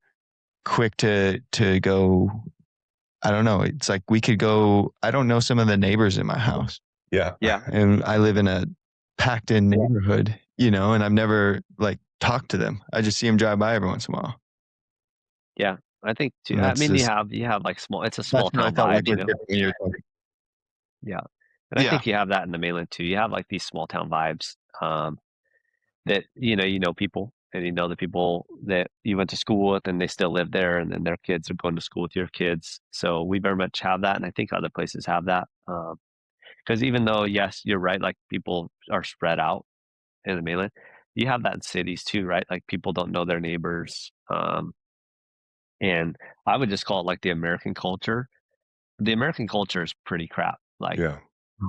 [SPEAKER 4] quick to go. I don't know. It's like we could go. I don't know some of the neighbors in my house,
[SPEAKER 3] yeah,
[SPEAKER 1] Yeah,
[SPEAKER 4] and I live in a packed in neighborhood, and I've never like talked to them. I just see them drive by every once in a while.
[SPEAKER 1] yeah. I think too.
[SPEAKER 4] And
[SPEAKER 1] I
[SPEAKER 4] that's
[SPEAKER 1] mean,
[SPEAKER 4] just,
[SPEAKER 1] you have like it's a
[SPEAKER 4] that's
[SPEAKER 1] small
[SPEAKER 4] what I
[SPEAKER 1] town
[SPEAKER 4] felt like
[SPEAKER 1] vibe, you
[SPEAKER 4] was
[SPEAKER 1] know?
[SPEAKER 4] different when you were talking.
[SPEAKER 1] Yeah. And I
[SPEAKER 4] Yeah.
[SPEAKER 1] think you have that in the mainland too. You have like these small town vibes, that, you know people and you know the people that you went to school with and they still live there and then their kids are going to school with your kids. So we very much have that. And I think other places have that. Because even though, yes, you're right, like people are spread out in the mainland, you have that in cities too, right? Like people don't know their neighbors. And I would just call it like the American culture. The American culture is pretty crap. Like
[SPEAKER 3] yeah,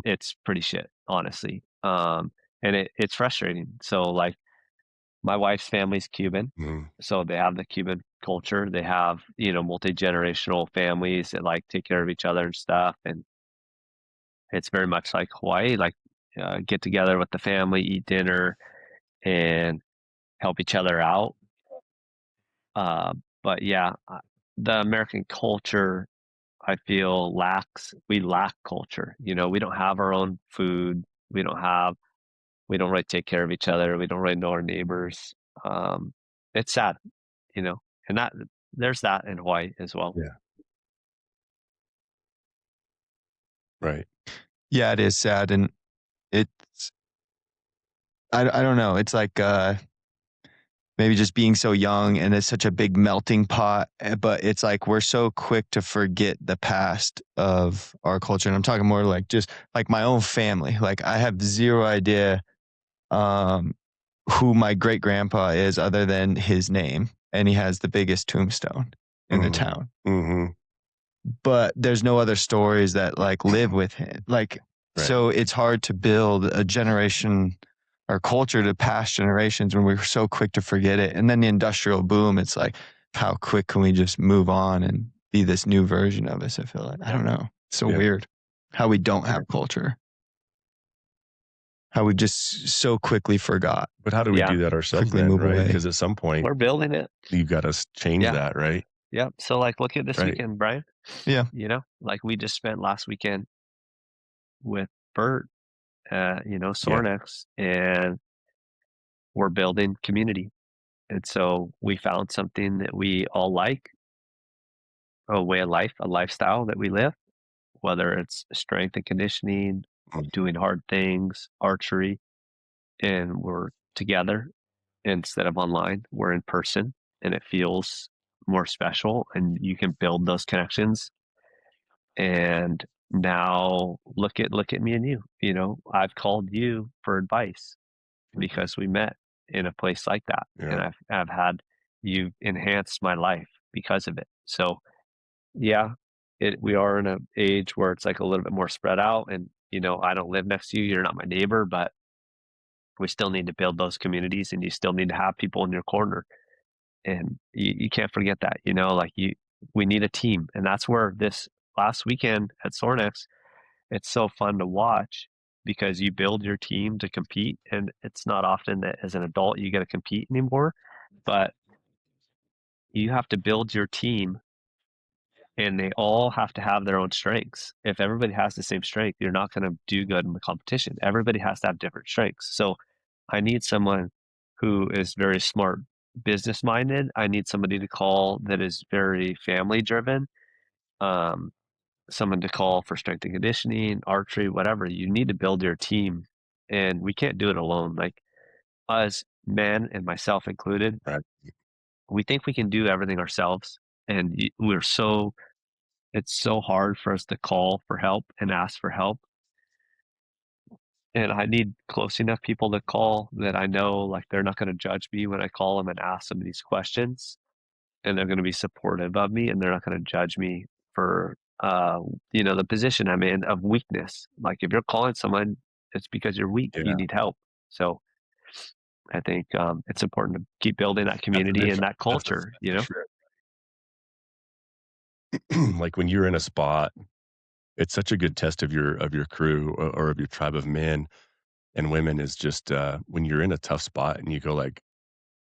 [SPEAKER 1] it's pretty shit, honestly. And it's frustrating. So like my wife's family's Cuban,
[SPEAKER 3] mhm,
[SPEAKER 1] so they have the Cuban culture. They have, multi-generational families that like take care of each other and stuff. And it's very much like Hawaii, like get together with the family, eat dinner, and help each other out. But yeah, the American culture, I feel we lack culture. We don't have our own food. We don't really take care of each other. We don't really know our neighbors. Um, it's sad, you know, and there's that in Hawaii as well.
[SPEAKER 3] yeah, right.
[SPEAKER 4] Yeah, it is sad, and it's I don't know. It's like maybe just being so young and it's such a big melting pot, but it's like we're so quick to forget the past of our culture. And I'm talking more like just like my own family. Like I have zero idea um, who my great grandpa is other than his name, and he has the biggest tombstone in the
[SPEAKER 3] Mhm,
[SPEAKER 4] town.
[SPEAKER 3] mhm,
[SPEAKER 4] But there's no other stories that like live with him. Like,
[SPEAKER 3] right.
[SPEAKER 4] so it's hard to build a generation or culture to past generations when we're so quick to forget it. And then the industrial boom, it's like, how quick can we just move on and be this new version of us? I feel like, I
[SPEAKER 1] Yeah.
[SPEAKER 4] don't know. It's so
[SPEAKER 3] Yeah.
[SPEAKER 4] weird how we don't have culture, how we just so quickly forgot,
[SPEAKER 3] But how do we
[SPEAKER 1] Yeah.
[SPEAKER 3] do that ourselves
[SPEAKER 4] quickly
[SPEAKER 3] then,
[SPEAKER 4] move
[SPEAKER 3] right?
[SPEAKER 4] away.
[SPEAKER 3] Because at some point,
[SPEAKER 1] We're building it.
[SPEAKER 3] you've gotta change
[SPEAKER 1] Yeah.
[SPEAKER 3] that, right?
[SPEAKER 1] Yeah. So like look at this
[SPEAKER 3] Right.
[SPEAKER 1] weekend, Brian.
[SPEAKER 4] Yeah.
[SPEAKER 1] Like we just spent last weekend with Bert,
[SPEAKER 3] Yeah.
[SPEAKER 1] Sornex, and we're building community. And so we found something that we all like, a way of life, a lifestyle that we live, whether it's strength and conditioning,
[SPEAKER 3] Mm,
[SPEAKER 1] doing hard things, archery, and we're together instead of online. We're in person and it feels more special and you can build those connections. And now look at me and you. You know, I've called you for advice because we met in a place like that,
[SPEAKER 3] Yeah.
[SPEAKER 1] and I've had you've enhanced my life because of it. So yeah, we are in an age where it's like a little bit more spread out, and you know, I don't live next to you, you're not my neighbor, but we still need to build those communities, and you still need to have people in your corner, and you can't forget that. You know, like we need a team, and that's where this last weekend at Sornex, it's so fun to watch because you build your team to compete, and it's not often that as an adult you get to compete anymore, but you have to build your team and they all have to have their own strengths. If everybody has the same strength, you're not going to do good in the competition. Everybody has to have different strengths. So I need someone who is very smart, business minded. I need somebody to call that is very family driven. Um, Someone to call for strength and conditioning, archery, whatever. You need to build your team, and we can't do it alone. Like us men and myself included,
[SPEAKER 3] Right.
[SPEAKER 1] we think we can do everything ourselves, and we're so it's so hard for us to call for help and ask for help. And I need close enough people to call that I know like they're not going to judge me when I call them and ask them these questions, and they're going to be supportive of me, and they're not going to judge me for you know, the position I'm in of weakness. Like if you're calling someone, it's because you're weak. You
[SPEAKER 3] Yeah.
[SPEAKER 1] need help. So I think it's important to keep building that
[SPEAKER 3] That's a
[SPEAKER 1] community
[SPEAKER 3] big
[SPEAKER 1] and that
[SPEAKER 3] that's a
[SPEAKER 1] culture. You
[SPEAKER 3] big
[SPEAKER 1] know.
[SPEAKER 3] shred. Like when you're in a spot, it's such a good test of your crew or of your tribe of men and women is just when you're in a tough spot and you go like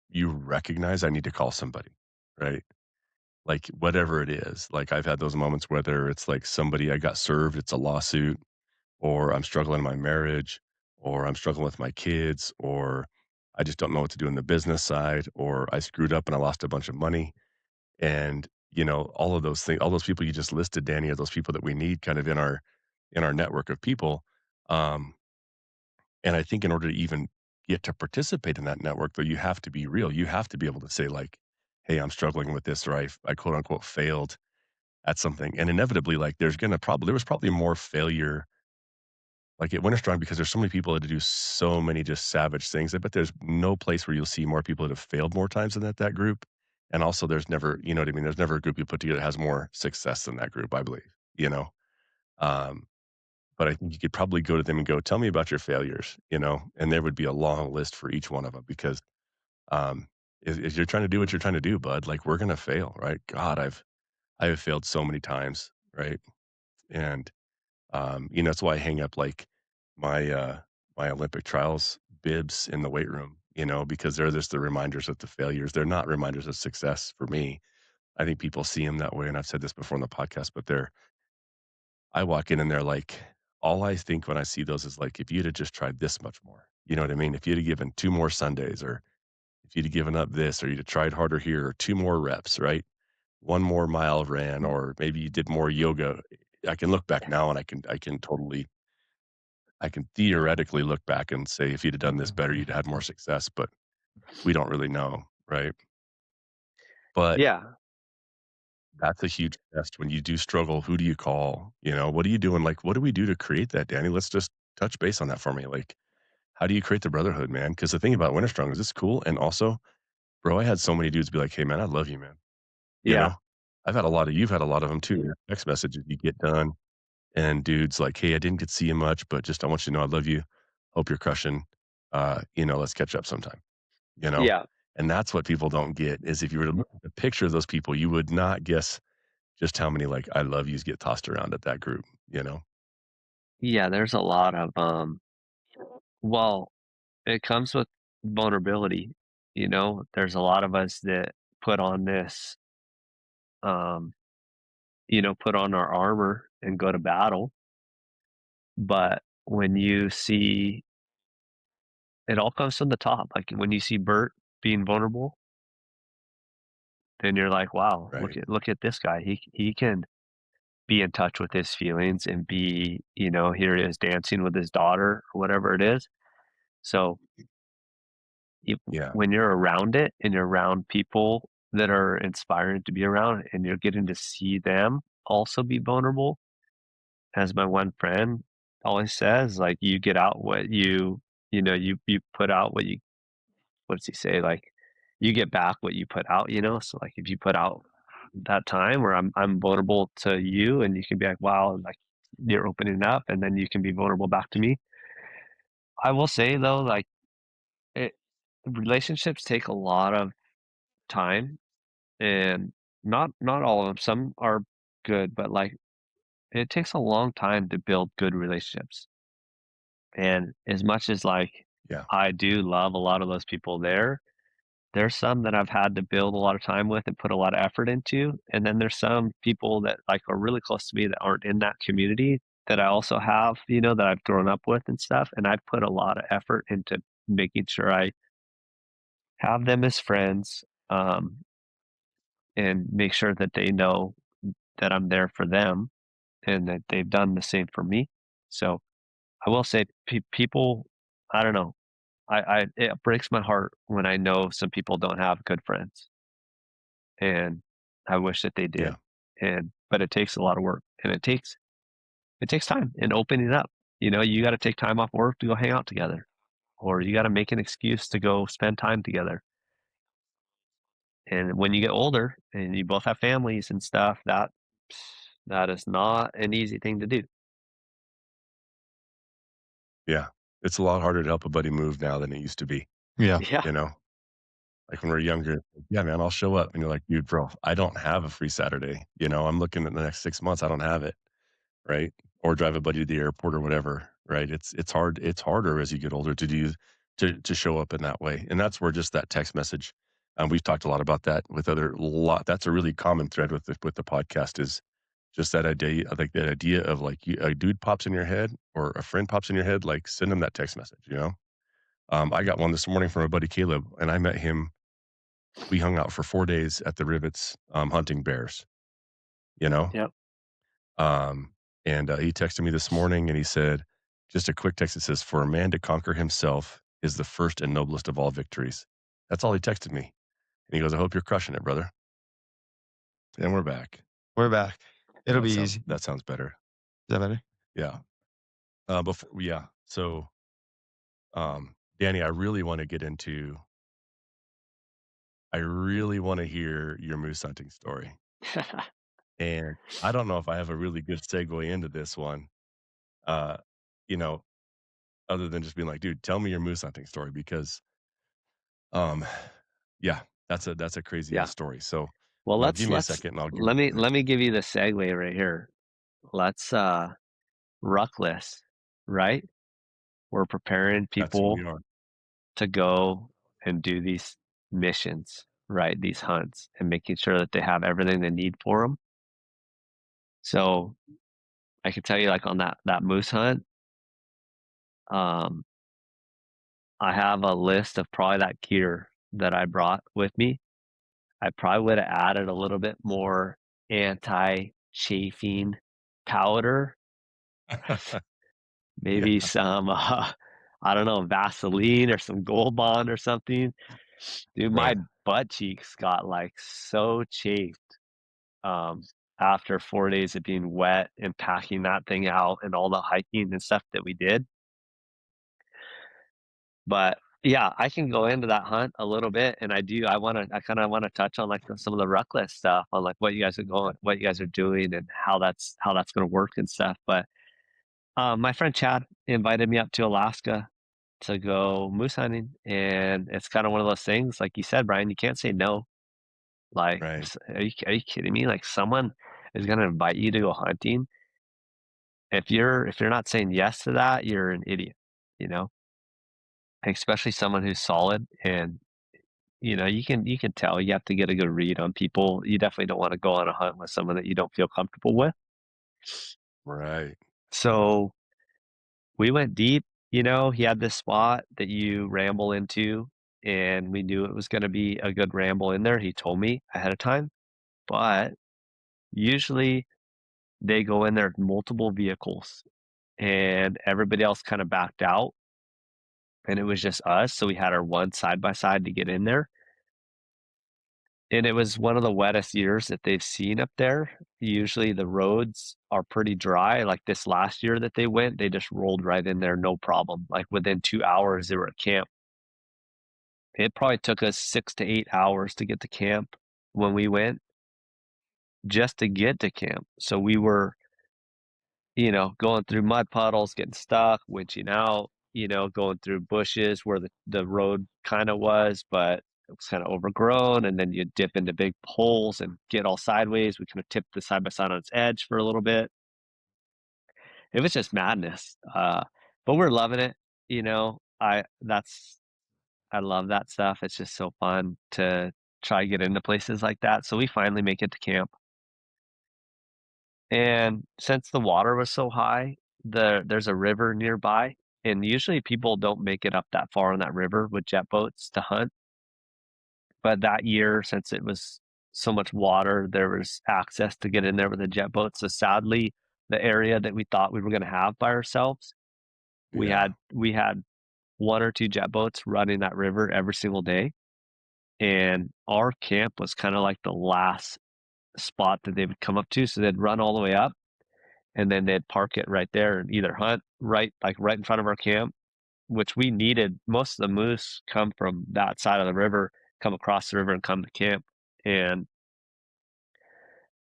[SPEAKER 3] you recognize I need to call somebody, right? Like whatever it is. Like I've had those moments whether it's like somebody I got served, it's a lawsuit, or I'm struggling in my marriage, or I'm struggling with my kids, or I just don't know what to do in the business side, or I screwed up and I lost a bunch of money. And, you know, all of those things, all those people you just listed, Danny, are those people that we need kind of in our network of people. Um, and I think in order to even get to participate in that network, though, you have to be real. You have to be able to say, like, hey, I'm struggling with this, or I quote unquote failed at something. And inevitably, like there was probably more failure like at Winter Strong because there's so many people that do so many just savage things. I bet there's no place where you'll see more people that have failed more times than that group. And also there's never, you know what I mean? There's never a group you put together that has more success than that group, I believe, you know? Um, but I think you could probably go to them and go, tell me about your failures, you know? And there would be a long list for each one of them because um, if you're trying to do what you're trying to do, bud, like we're going to fail, right? God, I have failed so many times, right? And you know, that's why I hang up like my my Olympic trials bibs in the weight room, you know, because they're just the reminders of the failures. They're not reminders of success for me. I think people see them that way, and I've said this before on the podcast, but they're I walk in and they're like, all I think when I see those is like, if you'd have just tried this much more, you know what I mean? If you'd have given two more Sundays, or if you'd have given up this, or you'd have tried harder here, or two more reps, right? One more mile ran, or maybe you did more yoga. I can look back now and I can totally I can theoretically look back and say, if you'd have done this better, you'd had more success, but we don't really know, right? But
[SPEAKER 1] Yeah.
[SPEAKER 3] that's a huge test when you do struggle. Who do you call? You know, what are you doing? Like, what do we do to create that, Danny? Let's just touch base on that for me. Like, how do you create the brotherhood, man? Because the thing about Winter Strong is it's cool. And also, bro, I had so many dudes be like, hey, man, I love you, man. You
[SPEAKER 1] Yeah.
[SPEAKER 3] know, you've had a lot of them too. Text messages you get done. And dudes like, hey, I didn't get to see you much, but just I want you to know I love you. Hope you're crushing. You know, let's catch up sometime. You know?
[SPEAKER 1] Yeah.
[SPEAKER 3] And that's what people don't get is if you were to look at the picture of those people, you would not guess just how many like I love yous get tossed around at that group, you know?
[SPEAKER 1] Yeah. There's a lot of well, it comes with vulnerability. You know, there's a lot of us that put on this, um, you know, put on our armor and go to battle. But when you see it all comes from the top, like when you see Bert being vulnerable, then you're like, wow,
[SPEAKER 3] Right.
[SPEAKER 1] look at this guy. He can be in touch with his feelings and be, you know, here he is dancing with his daughter or whatever it is. So you,
[SPEAKER 3] Yeah.
[SPEAKER 1] when you're around it and you're around people that are inspiring to be around and you're getting to see them also be vulnerable, as my one friend always says, like, you get out what you put out what you what does he say? Like, you get back what you put out, you know? So, like, if you put out that time where I'm vulnerable to you and you can be like, wow, like, you're opening up, and then you can be vulnerable back to me. I will say though, like, it relationships take a lot of time, and not all of them. Some are good, but, like, it takes a long time to build good relationships. And as much as, like,
[SPEAKER 3] Yeah.
[SPEAKER 1] I do love a lot of those people there, there's some that I've had to build a lot of time with and put a lot of effort into, and then there's some people that, like, are really close to me that aren't in that community that I also have, that I've grown up with and stuff, and I've put a lot of effort into making sure I have them as friends, and make sure that they know that I'm there for them and that they've done the same for me. So, I will say people I don't know, I it breaks my heart when I know some people don't have good friends. And I wish that they did.
[SPEAKER 3] Yeah.
[SPEAKER 1] But it takes a lot of work, and it takes time and opening up. You gotta take time off work to go hang out together, or you gotta make an excuse to go spend time together. And when you get older and you both have families and stuff, that is not an easy thing to do.
[SPEAKER 3] Yeah. It's a lot harder to help a buddy move now than it used to be,
[SPEAKER 4] Yeah.
[SPEAKER 1] Yeah.
[SPEAKER 3] you know? Like when we're younger, yeah, man, I'll show up. And you're like, dude, bro, I don't have a free Saturday. I'm looking at the next 6 months. I don't have it. Right? Or drive a buddy to the airport or whatever. Right? It's hard. It's harder as you get older to show up in that way. And that's where just that text message. We've talked a lot about that with other lot. That's a really common thread with the podcast is just that idea, like that idea of like a dude pops in your head or a friend pops in your head, like send them that text message. I got one this morning from a buddy Caleb, and I met him. We hung out for 4 days at the rivets, hunting bears. You know,
[SPEAKER 1] Yep.
[SPEAKER 3] um, and he texted me this morning, and he said, just a quick text that says, "For a man to conquer himself is the first and noblest of all victories." That's all he texted me, and he goes, "I hope you're crushing it, brother." And we're back.
[SPEAKER 4] We're back. It'll
[SPEAKER 3] That
[SPEAKER 4] be
[SPEAKER 3] sounds
[SPEAKER 4] easy. Is
[SPEAKER 3] that sounds better.
[SPEAKER 4] that better?
[SPEAKER 3] Yeah. Before yeah. So, Danny, I really want to hear your moose hunting story. And I don't know if I have a really good segue into this one, uh, you know, other than just being like, dude, tell me your moose hunting story because, um, yeah, that's a crazy ass
[SPEAKER 1] Yeah.
[SPEAKER 3] story. So,
[SPEAKER 1] Well,
[SPEAKER 3] give me a second and I'll give
[SPEAKER 1] let me
[SPEAKER 3] it.
[SPEAKER 1] let me give you the segue right here. Let's RuckList, right? We're preparing
[SPEAKER 3] That's who
[SPEAKER 1] people
[SPEAKER 3] we are.
[SPEAKER 1] to go and do these missions, right? These hunts and making sure that they have everything they need for them. So I can tell you, like on that moose hunt, um, I have a list of probably that gear that I brought with me. I probably would have added a little bit more anti-chafing powder,
[SPEAKER 3] Yeah,
[SPEAKER 1] maybe some, I don't know, Vaseline or some Gold Bond or something. Dude, my
[SPEAKER 3] right.
[SPEAKER 1] butt cheeks got like so chafed um, after 4 days of being wet and packing that thing out and all the hiking and stuff that we did. But yeah, I can go into that hunt a little bit, and I do. I kind of want to touch on like some of the ruckless stuff on like what you guys are going, what you guys are doing, and how that's going to work and stuff. But my friend Chad invited me up to Alaska to go moose hunting, and it's kind of one of those things, like you said, Brian. You can't say no. Like,
[SPEAKER 3] Right.
[SPEAKER 1] are you kidding me? Like, someone is going to invite you to go hunting. If you're not saying yes to that, you're an idiot. You know, especially someone who's solid and you can tell you have to get a good read on people. You definitely don't want to go on a hunt with someone that you don't feel comfortable with.
[SPEAKER 3] Right.
[SPEAKER 1] So we went deep. He had this spot that you ramble into, and we knew it was going to be a good ramble in there. He told me ahead of time, but usually they go in there with multiple vehicles, and everybody else kind of backed out, and it was just us. So we had our one side by side to get in there. And it was one of the wettest years that they've seen up there. Usually the roads are pretty dry. Like this last year that they went, they just rolled right in there, no problem. Like within 2 hours, they were at camp. It probably took us 6 to 8 hours to get to camp when we went, just to get to camp. So we were, going through mud puddles, getting stuck, winching out, going through bushes where the road kind of was, but it was kind of overgrown. And then you dip into big holes and get all sideways. We kind of tipped the side by side on its edge for a little bit. It was just madness. But we're loving it. I love that stuff. It's just so fun to try to get into places like that. So we finally make it to camp. And since the water was so high, there's a river nearby, and usually people don't make it up that far on that river with jet boats to hunt. But that year, since it was so much water, there was access to get in there with a jet boat. So sadly, the area that we thought we were going to have by ourselves, we
[SPEAKER 3] Yeah.
[SPEAKER 1] had one or two jet boats running that river every single day. And our camp was kind of like the last spot that they would come up to. So they'd run all the way up and then they'd park it right there and either hunt right in front of our camp, which we needed. Most of the moose come from that side of the river, come across the river and come to camp. And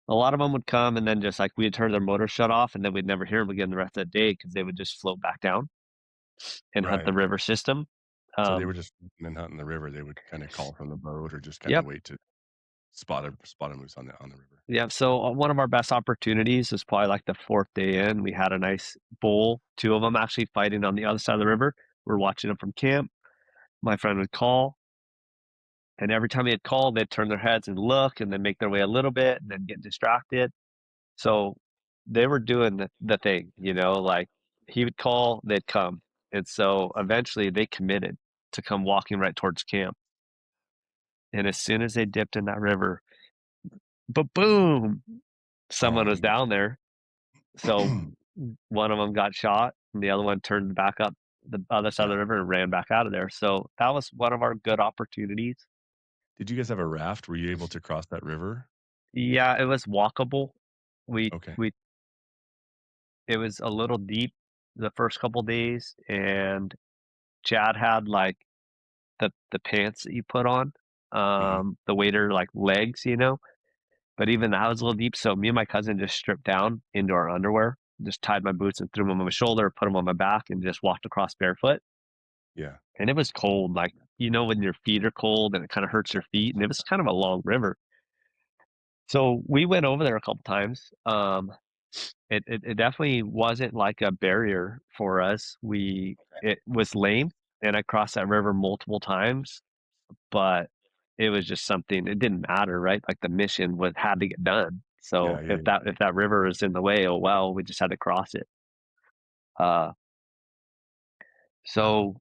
[SPEAKER 1] a lot of them would come and then just like we'd turn their motor shut off and then we'd never hear them again the rest of the day because they would just float back down and hunt
[SPEAKER 3] Right.
[SPEAKER 1] the river system.
[SPEAKER 3] So they were just and hunting the river. They would kind of call from the boat or just kind of
[SPEAKER 1] Yep.
[SPEAKER 3] wait to spot a moose on the river.
[SPEAKER 1] Yeah. So one of our best opportunities was probably like the fourth day in. We had a nice bull, two of them actually fighting on the other side of the river. We're watching them from camp. My friend would call, and every time he'd call, they'd turn their heads and look and then make their way a little bit and then get distracted. So they were doing the thing, like he would call, they'd come. And so eventually they committed to come walking right towards camp. And as soon as they dipped in that river, boom,
[SPEAKER 3] Oh
[SPEAKER 1] someone was
[SPEAKER 3] man.
[SPEAKER 1] down there. So one of them got shot and the other one turned back up the other side of
[SPEAKER 3] Yeah.
[SPEAKER 1] the river and ran back out of there. So that was one of our good opportunities.
[SPEAKER 3] Did you guys have a raft? Were you able to cross that river?
[SPEAKER 1] Yeah, it was walkable. We
[SPEAKER 3] Okay.
[SPEAKER 1] we It was a little deep the first couple days, and Chad had like the pants that you put on,
[SPEAKER 3] Mhm.
[SPEAKER 1] the waiter like legs, But even that was a little deep, so me and my cousin just stripped down into our underwear, just tied my boots and threw them on my shoulder, put them on my back, and just walked across barefoot.
[SPEAKER 3] Yeah.
[SPEAKER 1] And it was cold, like when your feet are cold and it kind of hurts your feet, and it was kind of a long river. So we went over there a couple times. It definitely wasn't like a barrier for us. It was lame, and I crossed that river multiple times, but it was just something. It didn't matter, right? Like the mission had to get done.
[SPEAKER 3] Yeah,
[SPEAKER 1] So
[SPEAKER 3] yeah,
[SPEAKER 1] if
[SPEAKER 3] yeah.
[SPEAKER 1] that river is in the way, oh well, we just had to cross it. Uh, so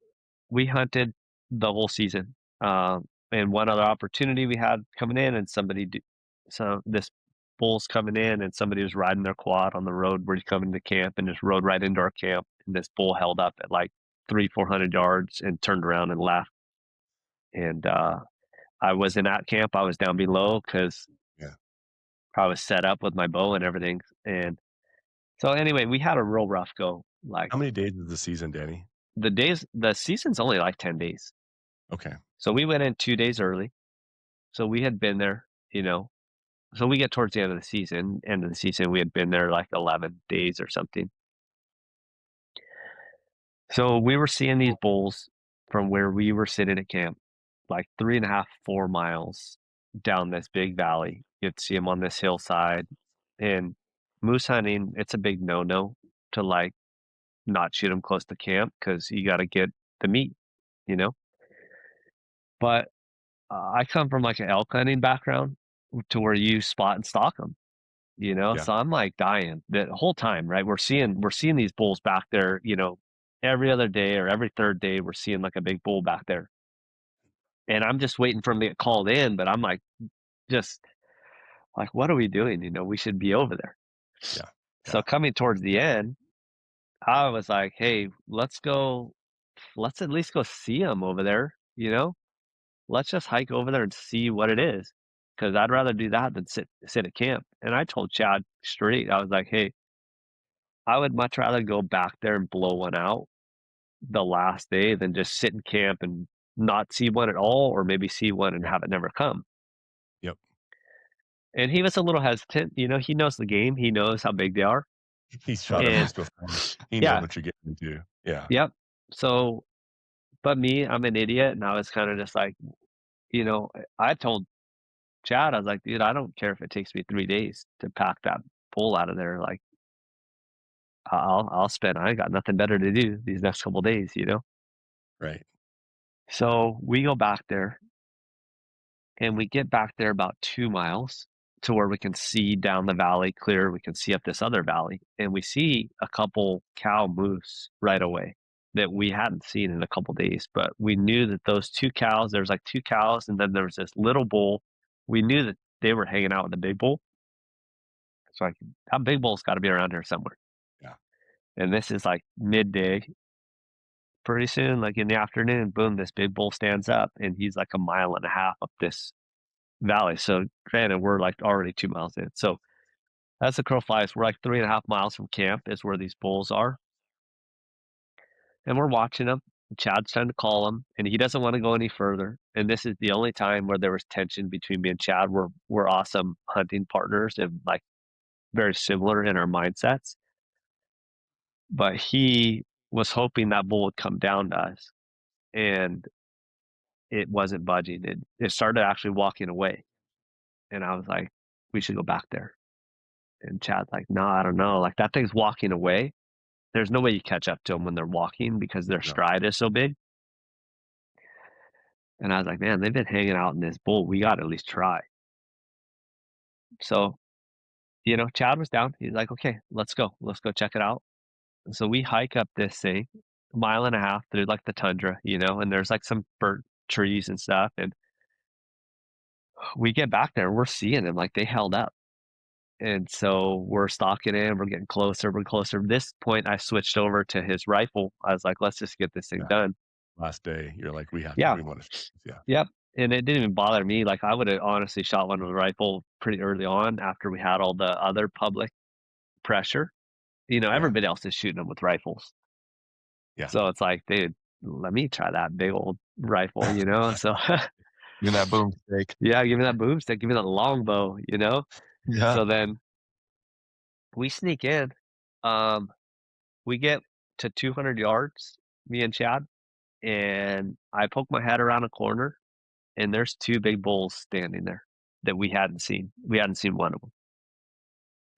[SPEAKER 1] we hunted the whole season. And one other opportunity we had coming in, and so this bull's coming in, and somebody was riding their quad on the road where he's coming to camp, and just rode right into our camp. And this bull held up at like 300-400 yards and turned around and left. And I wasn't at camp; I was down below because
[SPEAKER 3] Yeah.
[SPEAKER 1] I was set up with my bow and everything. And so anyway, we had a real rough go. Like
[SPEAKER 3] How many days is the season, Danny?
[SPEAKER 1] the season's only like 10 days.
[SPEAKER 3] Okay.
[SPEAKER 1] So we went in 2 days early. So we had been there, so we get towards the end of the season, we had been there like 11 days or something. So we were seeing these bulls from where we were sitting at camp, like 3.5, 4 miles down this big valley. You'd see them on this hillside. And moose hunting, it's a big no-no to like not shoot them close to camp because you got to get the meat, you know? But I come from like an elk hunting background to where you spot and stalk them,
[SPEAKER 3] Yeah.
[SPEAKER 1] So I'm like dying the whole time, right? We're seeing these bulls back there, every other day or every third day we're seeing like a big bull back there. And I'm just waiting for him to get called in, but I'm like just like what are we doing? We should be over there.
[SPEAKER 3] Yeah.
[SPEAKER 1] So
[SPEAKER 3] Yeah.
[SPEAKER 1] coming towards the end, I was like, "Hey, let's at least go see him over there, Let's just hike over there and see what it is." because I'd rather do that than sit at camp. And I told Chad straight, I was like, hey, I would much rather go back there and blow one out the last day than just sit in camp and not see one at all, or maybe see one and have it never come.
[SPEAKER 3] Yep.
[SPEAKER 1] And he was a little hesitant. He knows the game. He knows how big they are.
[SPEAKER 3] He's shot a
[SPEAKER 1] And
[SPEAKER 3] moose before. He knows
[SPEAKER 1] yeah,
[SPEAKER 3] what you're getting into. Yeah.
[SPEAKER 1] yep. So, but me, I'm an idiot, and I was kind of just like, I told Chad, I was like, dude, I don't care if it takes me 3 days to pack that bull out of there. Like, I'll spend. I got nothing better to do these next couple days,
[SPEAKER 3] Right.
[SPEAKER 1] So we go back there, and we get back there about 2 miles to where we can see down the valley clear. We can see up this other valley, and we see a couple cow moose right away that we hadn't seen in a couple days. But we knew that those two cows, there's like two cows, and then there was this little bull. We knew that they were hanging out with the big bull. So like, that big bull's got to be around here somewhere.
[SPEAKER 3] Yeah.
[SPEAKER 1] And this is like midday. Pretty soon, like in the afternoon, boom, this big bull stands up, and he's like a mile and a half up this valley. So granted, we're like already 2 miles in. So as the crow flies, we're like 3.5 miles from camp is where these bulls are. And we're watching them. Chad's trying to call them, and he doesn't want to go any further. And this is the only time where there was tension between me and Chad. We're awesome hunting partners and like very similar in our mindsets. But he was hoping that bull would come down to us, and it wasn't budging. It started actually walking away. And I was like, we should go back there. And Chad's like, no, I don't know. Like, that thing's walking away. There's no way you catch up to them when they're walking because their stride is so big. And I was like, man, they've been hanging out in this bull. We got to at least try. So, Chad was down. He's like, okay, let's go. Let's go check it out. And so we hike up this thing, 1.5 miles through like the tundra, and there's like some burnt trees and stuff. And we get back there and we're seeing them like they held up. And so we're stalking in, we're getting closer, we're closer. At this point, I switched over to his rifle. I was like, let's just get this thing done.
[SPEAKER 3] Last day, you're like, we
[SPEAKER 1] Yeah.
[SPEAKER 3] want to. Yeah.
[SPEAKER 1] Yep. And it didn't even bother me. Like, I would have honestly shot one with a rifle pretty early on after we had all the other public pressure. Everybody else is shooting them with rifles.
[SPEAKER 3] Yeah.
[SPEAKER 1] So it's like, dude, let me try that big old rifle, So
[SPEAKER 4] Give me that boomstick.
[SPEAKER 1] yeah, give me that boomstick, give me that longbow,
[SPEAKER 4] Yeah.
[SPEAKER 1] So then we sneak in. We get to 200 yards, me and Chad, and I poke my head around a corner, and there's two big bulls standing there that we hadn't seen. We hadn't seen one of them.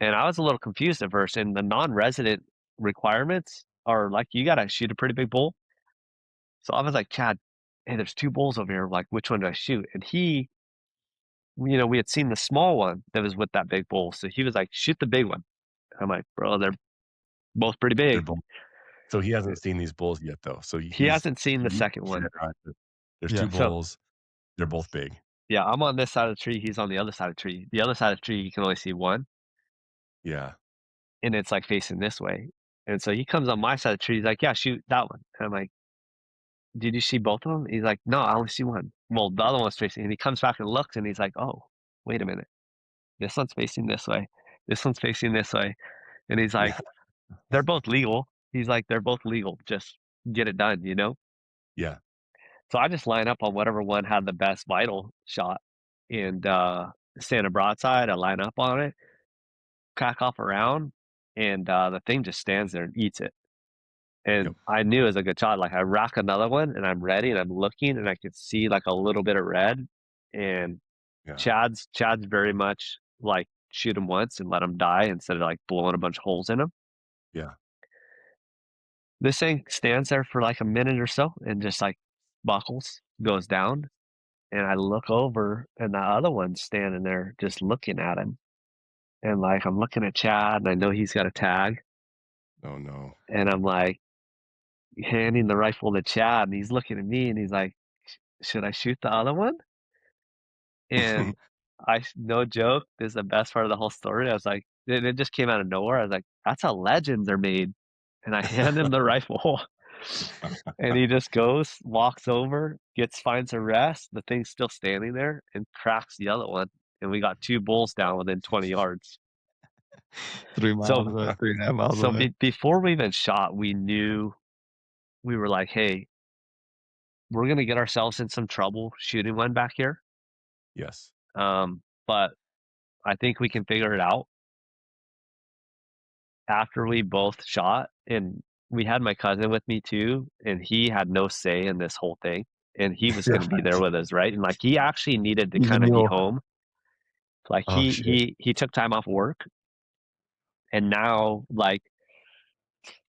[SPEAKER 1] And I was a little confused at first, and the non-resident requirements are like, you got to shoot a pretty big bull. So I was like, Chad, hey, there's two bulls over here. Like, which one do I shoot? And he, we had seen the small one that was with that big bull. So he was like, shoot the big one. I'm like, bro, they're both pretty big.
[SPEAKER 3] So he hasn't seen these bulls yet, though. So
[SPEAKER 1] he hasn't seen the second one.
[SPEAKER 3] There's two bulls. They're both big.
[SPEAKER 1] Yeah, I'm on this side of the tree. He's on the other side of the tree. The other side of the tree, you can only see one.
[SPEAKER 3] Yeah.
[SPEAKER 1] And it's like facing this way. And so he comes on my side of the tree. He's like, yeah, shoot that one. And I'm like, did you see both of them? He's like, no, I only see one. Well, the other one's facing. And he comes back and looks, and he's like, oh, wait a minute. This one's facing this way. This one's facing this way. And he's like, they're both legal. He's like, they're both legal. Just get it done,
[SPEAKER 3] Yeah.
[SPEAKER 1] So I just line up on whatever one had the best vital shot and stand a broadside. I line up on it, crack off a round, and the thing just stands there and eats it. And I knew it was a good shot. Like, I rack another one, and I'm ready, and I'm looking, and I could see like a little bit of red. And Chad's very much like, shoot him once and let him die instead of like blowing a bunch of holes in him.
[SPEAKER 3] Yeah.
[SPEAKER 1] This thing stands there for like a minute or so and just like buckles, goes down. And I look over, and the other one's standing there just looking at him. And like, I'm looking at Chad, and I know he's got a tag.
[SPEAKER 3] Oh, no.
[SPEAKER 1] And I'm like handing the rifle to Chad, and he's looking at me, and he's like, should I shoot the other one? And no joke, this is the best part of the whole story. I was like, it just came out of nowhere. I was like, that's how legends are made. And I hand him the rifle. And he just goes, walks over, finds a rest. The thing's still standing there, and cracks the other one. and we got 2 bulls down within 20 yards.
[SPEAKER 4] 3 miles
[SPEAKER 1] So
[SPEAKER 4] away, 3.5 miles
[SPEAKER 1] so
[SPEAKER 4] away.
[SPEAKER 1] before we even shot, we knew we were like, "Hey, we're gonna get ourselves in some trouble shooting one back here,
[SPEAKER 3] Yes.
[SPEAKER 1] but I think we can figure it out." After we both shot, and we had my cousin with me too, and he had no say in this whole thing, and he was gonna be there with us, right? And, like, he actually needed to
[SPEAKER 4] He's a
[SPEAKER 1] kinda be
[SPEAKER 4] mule.
[SPEAKER 1] home. Like,
[SPEAKER 4] Oh,
[SPEAKER 1] he
[SPEAKER 4] shit.
[SPEAKER 1] he took time off work, and now, like,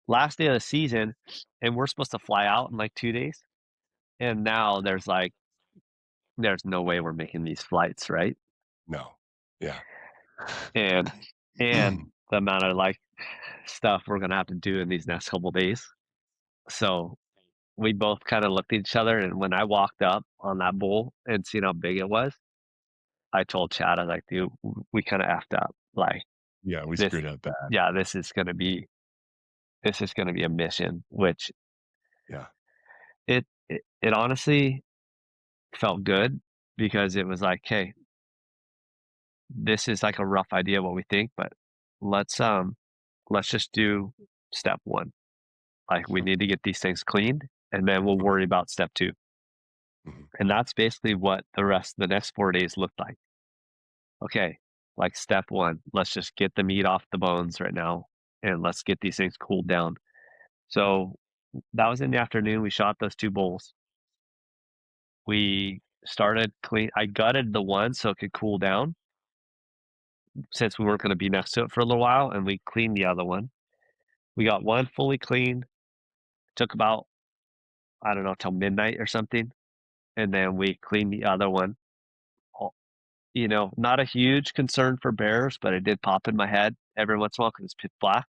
[SPEAKER 1] last day of the season, and we're supposed to fly out in, like, 2 days, and now there's no way we're making these flights, right?
[SPEAKER 3] No. Yeah.
[SPEAKER 1] And the amount of, like, stuff we're gonna have to do in these next couple days. So, we both kinda looked at each other, and when I walked up on that bull and seen how big it was, I told Chad, I was like, "Dude, we kinda effed up." Like,
[SPEAKER 3] Yeah, we
[SPEAKER 1] this
[SPEAKER 3] screwed up bad.
[SPEAKER 1] yeah, this is gonna be a mission, which
[SPEAKER 3] Yeah.
[SPEAKER 1] it honestly felt good because it was like, "Hey, this is, like, a rough idea of what we think, but let's just do step 1. Like, we need to get these things cleaned, and then we'll
[SPEAKER 3] Mhm,
[SPEAKER 1] worry about step 2."
[SPEAKER 3] mhm.
[SPEAKER 1] And that's basically what the next 4 days looked like. Okay, like, step 1, let's just get the meat off the bones right now, and let's get these things cooled down. So, that was in the afternoon, we shot those 2 bulls. We started clean I gutted the one so it could cool down since we weren't gonna be next to it for a little while, and we cleaned the other one. We got one fully cleaned, took about, I don't know, till midnight or something, and then we cleaned the other one. All not a huge concern for bears, but it did pop in my head every once in a while because it's pitch black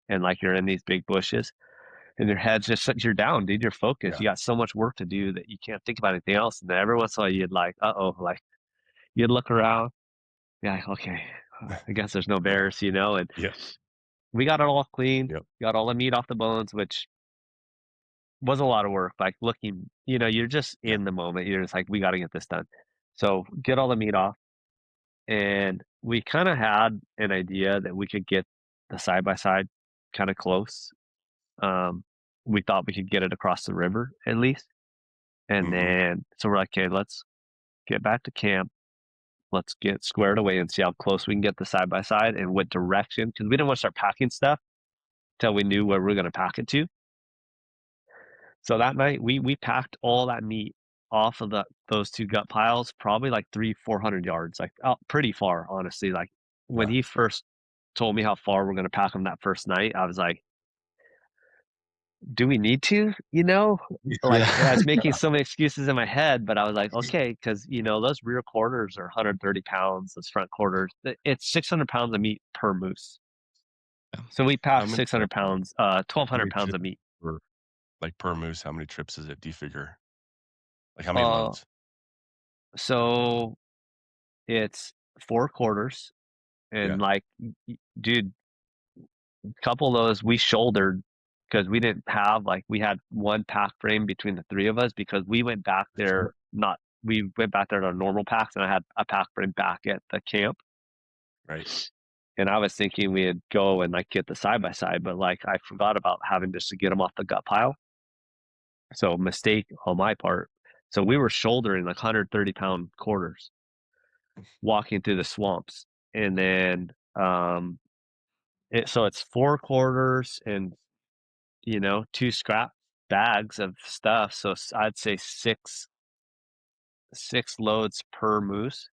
[SPEAKER 1] and, like, you're in these big bushes, and your head's just you're down, dude, you're focused.
[SPEAKER 3] Yeah.
[SPEAKER 1] You got so much work to do that you can't think about anything else, and then every once in a while, you'd like, "Uh-oh," like, you'd look around, yeah, like, "Okay, I guess there's no
[SPEAKER 3] Yeah.
[SPEAKER 1] bears," you know, and
[SPEAKER 3] Yep.
[SPEAKER 1] we got it all cleaned,
[SPEAKER 3] Yep.
[SPEAKER 1] got all the meat off the bones, which was a lot of work, like, looking you're just
[SPEAKER 3] Yeah.
[SPEAKER 1] in the moment, you're just like, "We gotta get this done." So, get all the meat off, and we kinda had an idea that we could get the side by side kinda close. Um, we thought we could get it across the river at least, and
[SPEAKER 3] Mhm.
[SPEAKER 1] then so we're like, "Okay, let's get back to camp. Let's get squared away and see how close we can get the side by side and what direction," because we didn't wanna start packing stuff till we knew where we were gonna pack it to. So that night, we packed all that meat off of those 2 gut piles, probably like 300-400 yards, like, out pretty far, honestly, like, when
[SPEAKER 3] Yeah.
[SPEAKER 1] he first told me how far we're gonna pack them that first night, I was like, "Do we need to?" You know? Like, I
[SPEAKER 4] Yeah.
[SPEAKER 1] was making so many excuses in my head, but I was like, "Okay," because those rear quarters are 130 pounds, those front quarters, it's 600 pounds of meat per moose. So we
[SPEAKER 3] How
[SPEAKER 1] packed
[SPEAKER 3] many
[SPEAKER 1] 600 pounds,
[SPEAKER 3] how
[SPEAKER 1] 1,200
[SPEAKER 3] many
[SPEAKER 1] pounds
[SPEAKER 3] trips
[SPEAKER 1] of meat.
[SPEAKER 3] per like, per moose, how many trips is it, do you figure? Like, how many
[SPEAKER 1] Uh,
[SPEAKER 3] loads?
[SPEAKER 1] so it's 4 quarters,
[SPEAKER 3] Yeah.
[SPEAKER 1] and, like, dude, a couple of those we shouldered because we didn't have like we had one pack frame between the 3 of us because we went back there not we went back there to our normal packs, and I had a pack frame back at the camp,
[SPEAKER 3] Right.
[SPEAKER 1] and I was thinking we'd go and, like, get the side by side, but, like, I forgot about having just to get them off the gut pile, so mistake on my part. So we were shouldering, like, 130-pound quarters walking through the swamps, and then, it's 4 quarters and 2 scrap bags of stuff, so I'd say 6 loads per moose.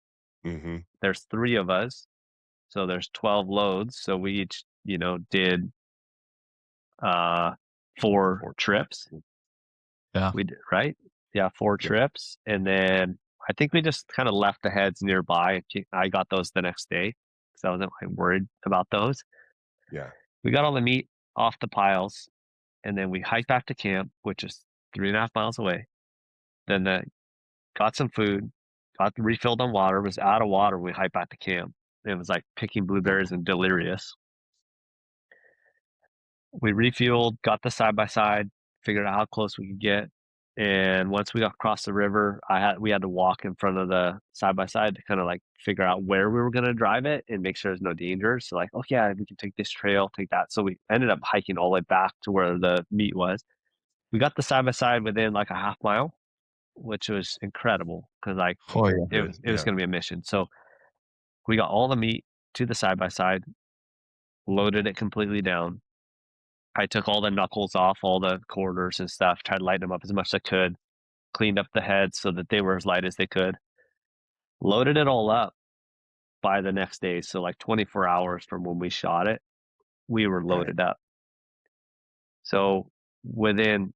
[SPEAKER 3] Mhm.
[SPEAKER 1] There's 3 of us, so there's 12 loads, so we each, did, uh, 4
[SPEAKER 3] 4
[SPEAKER 1] trips.
[SPEAKER 4] Yeah.
[SPEAKER 1] We did right? Yeah, 4
[SPEAKER 3] Yep.
[SPEAKER 1] trips, and then I think we just kinda left the heads nearby, and I got those the next day, because I wasn't, like, worried about those.
[SPEAKER 3] Yeah.
[SPEAKER 1] We got all the meat off the piles, and then we hiked back to camp, which is 3.5 miles away. Then got some food, got refilled on water, was out of water when we hiked back to camp. It was like picking blueberries and delirious. We refueled, got the side by side, figured out how close we could get, And once we got across the river, we had to walk in front of the side by side to kind of like figure out where we were going to drive it and make sure there's no danger. So like, oh yeah, we can take this trail, take that. So we ended up hiking all the way back to where the meet was. We got the side by side within like a half mile, which was incredible because like
[SPEAKER 4] Oh yeah.
[SPEAKER 1] it was going to be a mission. So we got all the meat to the side by side, loaded it completely down. I took all the knuckles off, all the quarters and stuff, tried to lighten them up as much as I could, cleaned up the heads so that they were as light as they could, loaded it all up by the next day. So like 24 hours from when we shot it, we were
[SPEAKER 3] Right.
[SPEAKER 1] loaded up. So within,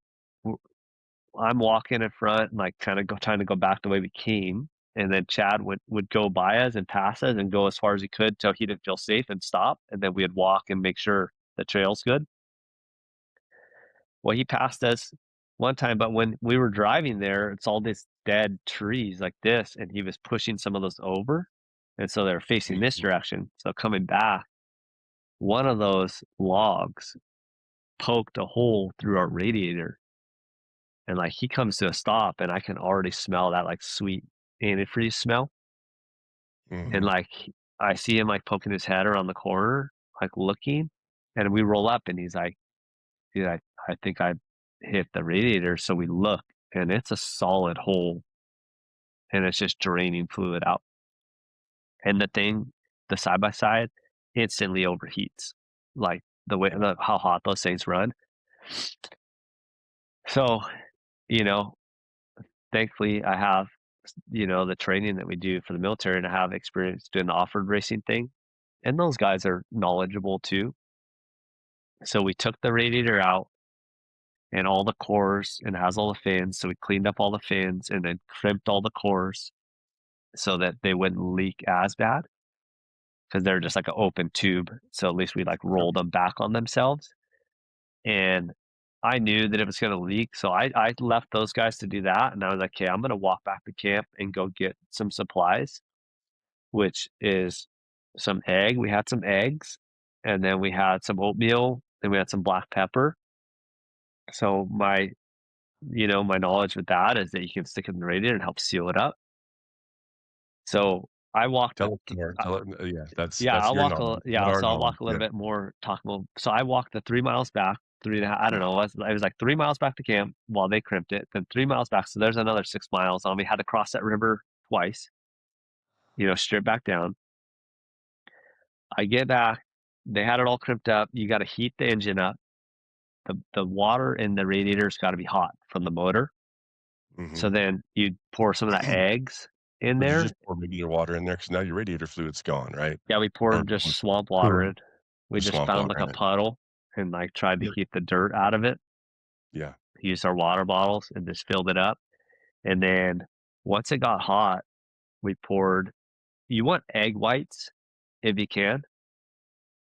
[SPEAKER 1] I'm walking in front and like kind of trying to go back the way we came. And then Chad would go by us and pass us and go as far as he could till he didn't feel safe and stop. And then we'd walk and make sure the trail's good. Well, he passed us one time, but when we were driving there, it's all these dead trees like this, and he was pushing some of those over. And so they're facing this
[SPEAKER 3] Mhm.
[SPEAKER 1] direction. So coming back, one of those logs poked a hole through our radiator. And like he comes to a stop, and I can already smell that like sweet antifreeze smell. And
[SPEAKER 3] Mhm.
[SPEAKER 1] like I see him like poking his head around the corner, like looking, and we roll up, and he's like, dude, I think I hit the radiator. So we look, and it's a solid hole, and it's just draining fluid out. And the side by side, instantly overheats, like how hot those things run. So, you know, thankfully I have, the training that we do for the military, and I have experience doing the off-road racing thing. And those guys are knowledgeable too. So we took the radiator out and all the cores, and it has all the fins. So we cleaned up all the fins and then crimped all the cores so that they wouldn't leak as bad because they're just like an open tube. So at least we like
[SPEAKER 3] Yep.
[SPEAKER 1] rolled them back on themselves. And I knew that it was going to leak. So I left those guys to do that. And I was like, okay, I'm going to walk back to camp and go get some supplies, which is some egg. We had some eggs, and then we had some oatmeal, and we had some black pepper. So my knowledge with that is that you can stick it in the radiator and help seal it up. So I walked
[SPEAKER 3] Tell us more.
[SPEAKER 1] uh,
[SPEAKER 3] Tell it. Yeah,
[SPEAKER 1] yeah,
[SPEAKER 3] that's
[SPEAKER 1] I'll
[SPEAKER 3] your
[SPEAKER 1] walk
[SPEAKER 3] knowledge, not our
[SPEAKER 1] so I'll
[SPEAKER 3] knowledge.
[SPEAKER 1] walk a little
[SPEAKER 3] Yeah.
[SPEAKER 1] bit more talkable. So I walked the 3 miles back, 3 and a half, I don't know, it was like 3 miles back to camp while they crimped it, then 3 miles back, so there's another 6 miles on. We had to cross that river twice, strip back down. I get back, they had it all crimped up, you gotta heat the engine up. The water in the radiator's gotta be hot from the motor.
[SPEAKER 3] Hmm.
[SPEAKER 1] So then you pour some of that eggs in
[SPEAKER 3] Would you
[SPEAKER 1] there.
[SPEAKER 3] just pour regular water in there? Because now your radiator fluid's gone, right?
[SPEAKER 1] Yeah, we
[SPEAKER 3] Or
[SPEAKER 1] poured just swamp water
[SPEAKER 4] Cool.
[SPEAKER 1] in. We
[SPEAKER 3] just
[SPEAKER 1] just
[SPEAKER 3] swamp
[SPEAKER 1] found
[SPEAKER 3] water
[SPEAKER 1] like
[SPEAKER 3] in
[SPEAKER 1] a
[SPEAKER 3] it.
[SPEAKER 1] puddle and like tried to
[SPEAKER 3] Yep.
[SPEAKER 1] keep the dirt out of it.
[SPEAKER 3] Yeah.
[SPEAKER 1] Used our water bottles and just filled it up. And then once it got hot, we poured, you want egg whites if you can.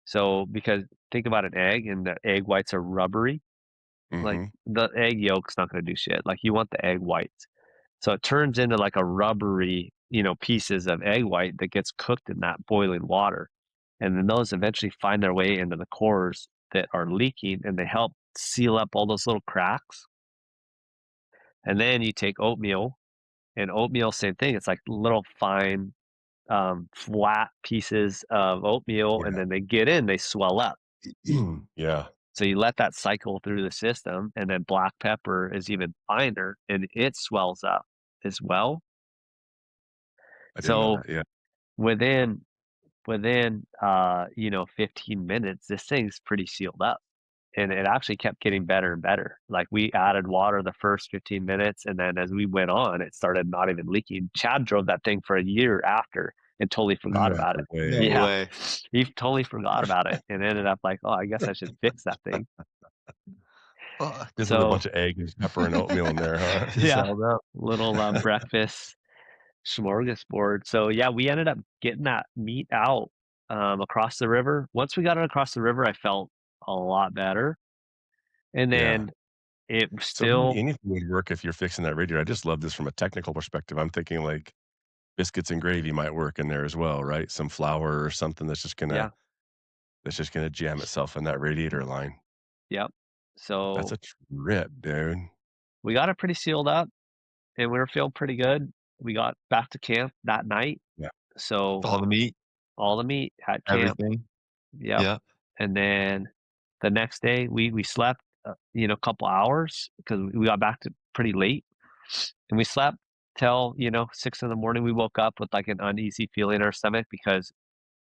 [SPEAKER 1] So, because think about an egg, and the egg whites are rubbery. Like
[SPEAKER 3] Hmm.
[SPEAKER 1] the egg yolk's not going to do shit. Like you want the egg whites. So it turns into like a rubbery, pieces of egg white that gets cooked in that boiling water. And then those eventually find their way into the cores that are leaking, and they help seal up all those little cracks. And then you take oatmeal, and oatmeal, same thing. It's like little fine, flat pieces of oatmeal, and
[SPEAKER 3] Yeah.
[SPEAKER 1] then they get in, they swell up.
[SPEAKER 3] Yeah.
[SPEAKER 1] So you let that cycle through the system, and then black pepper is even finer, and it swells up as well.
[SPEAKER 3] I didn't know
[SPEAKER 1] So
[SPEAKER 3] that. Yeah.
[SPEAKER 1] within 15 minutes, this thing's pretty sealed up. And it actually kept getting better and better. Like we added water the first 15 minutes, and then as we went on, it started not even leaking. Chad drove that thing for a year after and totally forgot
[SPEAKER 3] No
[SPEAKER 1] about it.
[SPEAKER 4] No
[SPEAKER 3] way.
[SPEAKER 1] Yeah,
[SPEAKER 4] way.
[SPEAKER 1] he totally forgot about it and ended up like, oh, I guess I should fix that thing.
[SPEAKER 3] Fuck. Just with a
[SPEAKER 1] So
[SPEAKER 3] bunch of egg and pepper and oatmeal in there, huh?
[SPEAKER 1] yeah,
[SPEAKER 3] Salad up.
[SPEAKER 1] little breakfast smorgasbord. So yeah, we ended up getting that meat out across the river. Once we got it across the river, I felt a lot better. And
[SPEAKER 3] Yeah.
[SPEAKER 1] then it
[SPEAKER 3] So really
[SPEAKER 1] still,
[SPEAKER 3] anything would work if you're fixing that radiator. I just love this from a technical perspective. I'm thinking like biscuits and gravy might work in there as well, right? Some flour or something
[SPEAKER 1] yeah,
[SPEAKER 3] that's just gonna jam itself in that radiator line.
[SPEAKER 1] yep.
[SPEAKER 3] That's
[SPEAKER 1] So
[SPEAKER 3] a trip, dude.
[SPEAKER 1] we got it pretty sealed up, and we were feeling pretty good. We got back to camp that night,
[SPEAKER 3] Yeah.
[SPEAKER 1] so
[SPEAKER 4] All the meat,
[SPEAKER 1] all the meat at camp.
[SPEAKER 4] everything.
[SPEAKER 1] Yep.
[SPEAKER 4] Yeah.
[SPEAKER 1] And then the next day, we slept, a couple hours because we got back to pretty late, and we slept till 6 in the morning. We woke up with like an uneasy feeling in our stomach because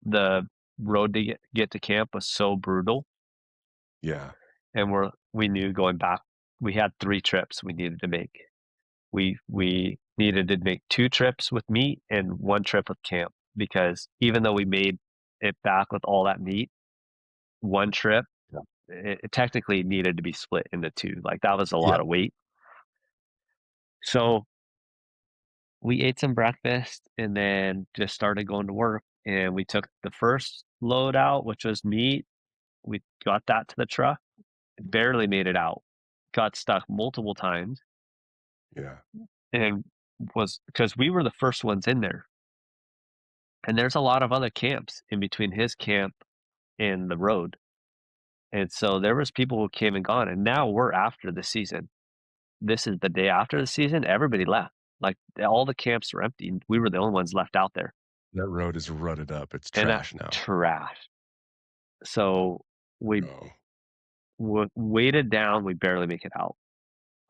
[SPEAKER 1] the road to get to camp was so brutal,
[SPEAKER 3] Yeah.
[SPEAKER 1] and we knew going back we had 3 trips we needed to make. We needed to make 2 trips with meat and 1 trip with camp because even though we made it back with all that meat, 1 trip,
[SPEAKER 3] Yeah.
[SPEAKER 1] it technically needed to be split into 2. Like, that was a
[SPEAKER 3] Yeah.
[SPEAKER 1] lot of weight. So, we ate some breakfast and then just started going to work, and we took the first load out, which was meat. We got that to the truck, barely made it out, got stuck multiple times,
[SPEAKER 3] Yeah.
[SPEAKER 1] and was because we were the first ones in there. And there's a lot of other camps in between his camp and the road. And so there was people who came and gone, and now we're after the season. This is the day after the season. Everybody left. Like all the camps were empty. We were the only ones left out there.
[SPEAKER 3] That road is rutted up. It's
[SPEAKER 1] And that
[SPEAKER 3] trash now.
[SPEAKER 1] trash. So we
[SPEAKER 3] No.
[SPEAKER 1] weighted down. We barely make it out.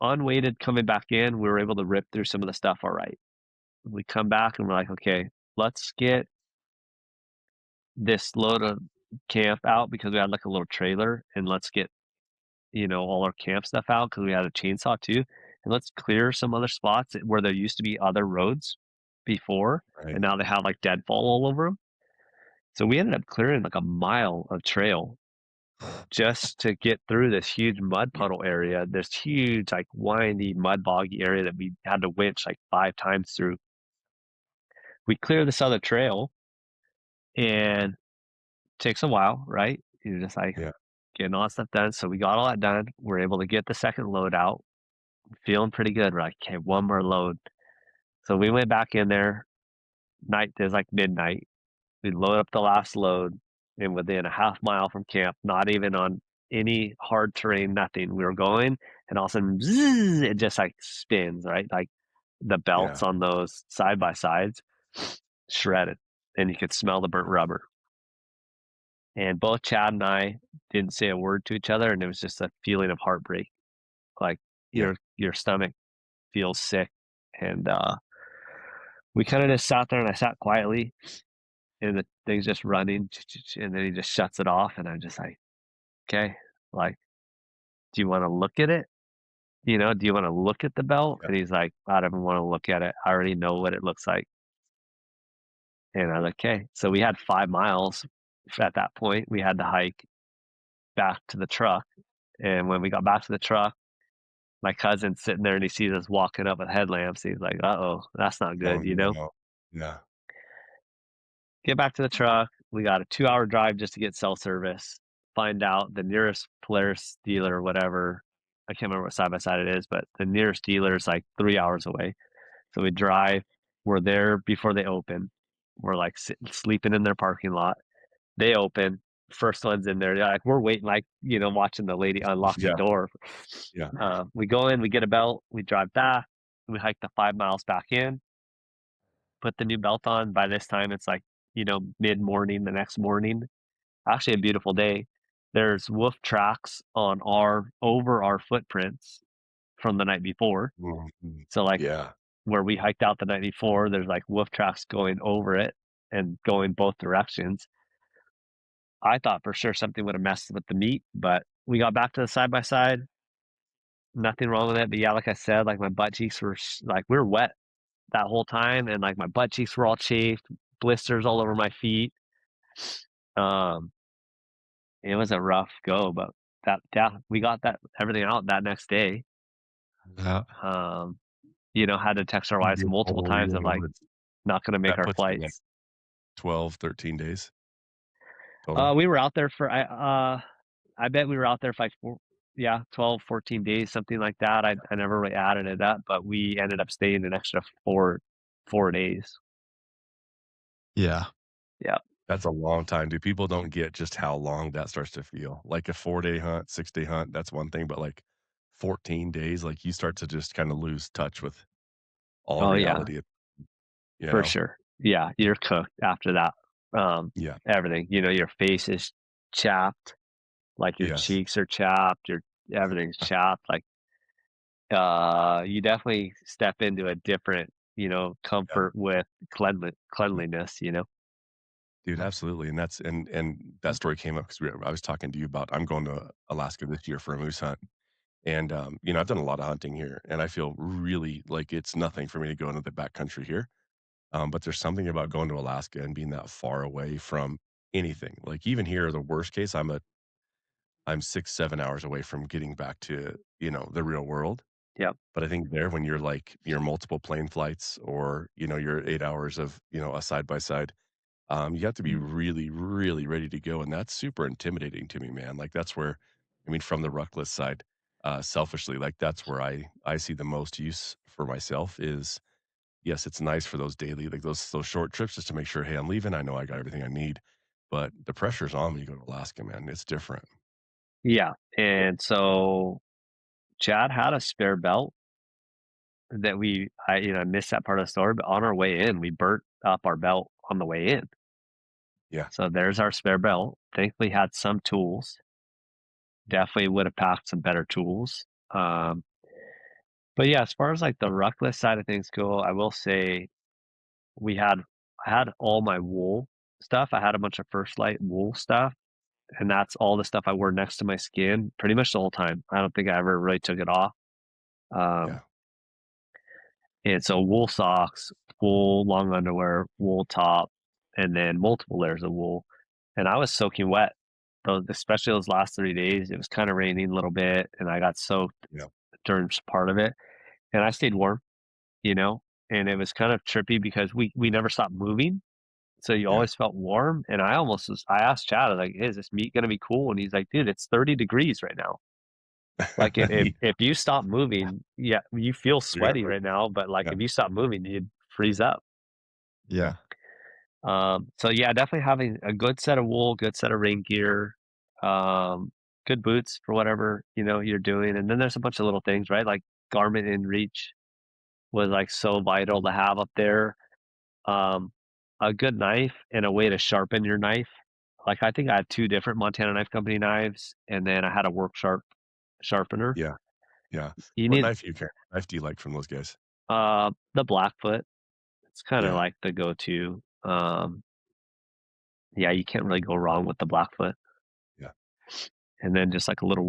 [SPEAKER 1] Unweighted coming back in, we were able to rip through some of the stuff all right. We come back and we're like, okay, let's get this load of camp out because we had like a little trailer, and let's get all our camp stuff out because we had a chainsaw too, and let's clear some other spots where there used to be other roads before,
[SPEAKER 3] Right.
[SPEAKER 1] and now they have like deadfall all over them. So we ended up clearing like a mile of trail just to get through this huge mud puddle area, this huge like windy mud boggy area that we had to winch like 5 times through. We clear this other trail, and takes a while, right? You're just like
[SPEAKER 3] Yeah.
[SPEAKER 1] getting all that stuff done. So we got all that done. We're able to get the second load out, feeling pretty good. We're like, okay, one more load. So we went back in there. Night is like midnight. We load up the last load, and within a half mile from camp, not even on any hard terrain, nothing. We were going, and all of a sudden, zzz, it just like spins, right? Like the belts
[SPEAKER 3] Yeah.
[SPEAKER 1] on those side by sides shredded, and you could smell the burnt rubber. And both Chad and I didn't say a word to each other, and it was just a feeling of heartbreak. Like
[SPEAKER 3] Yeah.
[SPEAKER 1] your stomach feels sick, and we kind of just sat there, and I sat quietly, and the thing's just running, and then he just shuts it off, and I'm just like, okay, like, do you want to look at it? Do you want to look at the belt?
[SPEAKER 3] Yeah.
[SPEAKER 1] And he's like, I don't even want to look at it. I already know what it looks like. And I'm like, okay. So we had 5 miles at that point. We had to hike back to the truck. And when we got back to the truck, my cousin's sitting there and he sees us walking up with headlamps. He's like, uh-oh, that's not
[SPEAKER 3] Oh,
[SPEAKER 1] good,
[SPEAKER 3] no. Yeah.
[SPEAKER 1] Get back to the truck. We got a 2-hour drive just to get cell service. Find out the nearest Polaris dealer or whatever. I can't remember what side by side it is, but the nearest dealer is like 3 hours away. So we drive. We're there before they open. We're like sleeping in their parking lot. They open. First one's in there. Like we're waiting, like watching the lady unlock the
[SPEAKER 3] Yeah.
[SPEAKER 1] door.
[SPEAKER 3] Yeah.
[SPEAKER 1] We go in. We get a belt. We drive back. We hike the 5 miles back in. Put the new belt on. By this time, it's like mid morning the next morning. Actually, a beautiful day. There's wolf tracks on over our footprints from the night before.
[SPEAKER 3] Mhm.
[SPEAKER 1] So like
[SPEAKER 3] Yeah.
[SPEAKER 1] where we hiked out the night before, there's like wolf tracks going over it and going both directions. I thought for sure something would have messed with the meat, but we got back to the side by side. Nothing wrong with it. But yeah, like I said, like my butt cheeks were like we were wet that whole time, and like my butt cheeks were all chafed, blisters all over my feet. It was a rough go, but we got that everything out that next day.
[SPEAKER 4] Yeah.
[SPEAKER 1] Had to text our
[SPEAKER 3] You
[SPEAKER 1] wives
[SPEAKER 3] get
[SPEAKER 1] multiple
[SPEAKER 3] all
[SPEAKER 1] times
[SPEAKER 3] in
[SPEAKER 1] of
[SPEAKER 3] the
[SPEAKER 1] like
[SPEAKER 3] woods.
[SPEAKER 1] not going to make
[SPEAKER 3] That
[SPEAKER 1] our
[SPEAKER 3] puts you like
[SPEAKER 1] flights.
[SPEAKER 3] 12, 13 days total.
[SPEAKER 1] We were out there for I bet we were out there for like 12, 14 days, something like that. I never really added it up, but we ended up staying an extra 4 days.
[SPEAKER 4] Yeah.
[SPEAKER 1] Yeah.
[SPEAKER 3] That's a long time, dude. People don't get just how long that starts to feel. Like a 4-day hunt, 6-day hunt, that's one thing, but like 14 days, like, you start to just kinda lose touch with all
[SPEAKER 1] Oh, yeah,
[SPEAKER 3] reality, you
[SPEAKER 1] for
[SPEAKER 3] know?
[SPEAKER 1] sure. Yeah, you're cooked after that.
[SPEAKER 3] Yeah.
[SPEAKER 1] Everything, your face is chapped, like your
[SPEAKER 3] Yes.
[SPEAKER 1] cheeks are chapped, your everything's chapped. Like, you definitely step into a different,
[SPEAKER 3] Yeah.
[SPEAKER 1] comfort with cleanliness.
[SPEAKER 3] Dude, absolutely, and that's and that story came up because I was talking to you about I'm going to Alaska this year for a moose hunt, and, I've done a lot of hunting here, and I feel really like it's nothing for me to go into the backcountry here, but there's something about going to Alaska and being that far away from anything. Like, even here, the worst case, I'm 6, 7 hours away from getting back to, the real world,
[SPEAKER 1] Yep.
[SPEAKER 3] but I think there when you're, like, you're multiple plane flights or, you're 8 hours of, a side by side, you have to be really, really ready to go, and that's super intimidating to me, man. Like, that's where I mean, from the RuckList side, selfishly, like, that's where I see the most use for myself is, yes, it's nice for those daily like, those short trips just to make sure, "Hey, I'm leaving, I know I got everything I need," but the pressure's on when you go to Alaska, man. It's different.
[SPEAKER 1] Yeah, and so Chad had a spare belt that I missed that part of the story, but on our way in, we burnt up our belt on the way in.
[SPEAKER 3] Yeah,
[SPEAKER 1] So there's our spare belt. Thankfully had some tools. Definitely would have packed some better tools. But yeah, as far as like the ruckless side of things go, I will say we had I had all my wool stuff. I had a bunch of First Light wool stuff, and that's all the stuff I wore next to my skin pretty much the whole time. I don't think I ever really took it off. Um,
[SPEAKER 3] yeah,
[SPEAKER 1] and so wool socks, wool long underwear, wool top, and then multiple layers of wool. And I was soaking wet. Those, especially those last 3 days, it was kind of raining a little bit, and I got soaked
[SPEAKER 3] yeah,
[SPEAKER 1] during part of it. And I stayed warm, you know, and it was kind of trippy because we never stopped moving. So you
[SPEAKER 3] yeah.
[SPEAKER 1] always felt warm. And I asked Chad, I was like, hey, is this meat gonna be cool? And he's like, dude, it's 30 degrees right now. Like
[SPEAKER 3] Ye
[SPEAKER 1] if you stop moving, yeah, you feel
[SPEAKER 3] You're gonna
[SPEAKER 1] sweaty
[SPEAKER 3] freeze.
[SPEAKER 1] right now, but like
[SPEAKER 3] Yeah,
[SPEAKER 1] if you stop moving, you'd freeze up.
[SPEAKER 3] yeah,
[SPEAKER 4] Yeah.
[SPEAKER 1] So yeah, definitely having a good set of wool, good set of rain gear, um, good boots for whatever, you're doing. And then there's a bunch of little things, right? Like garment in reach was like so vital to have up there. Um, a good knife and a way to sharpen your knife. Like I think I had two different Montana Knife Company knives, and then I had a work sharpener.
[SPEAKER 3] yeah, yeah.
[SPEAKER 1] You
[SPEAKER 3] What
[SPEAKER 1] need
[SPEAKER 3] knife do you carry? Knife do you like from those guys?
[SPEAKER 1] the Blackfoot. It's kind of
[SPEAKER 3] Yeah,
[SPEAKER 1] like the go-to. Yeah, you can't really go wrong with the Blackfoot.
[SPEAKER 3] yeah,
[SPEAKER 1] And then just like a little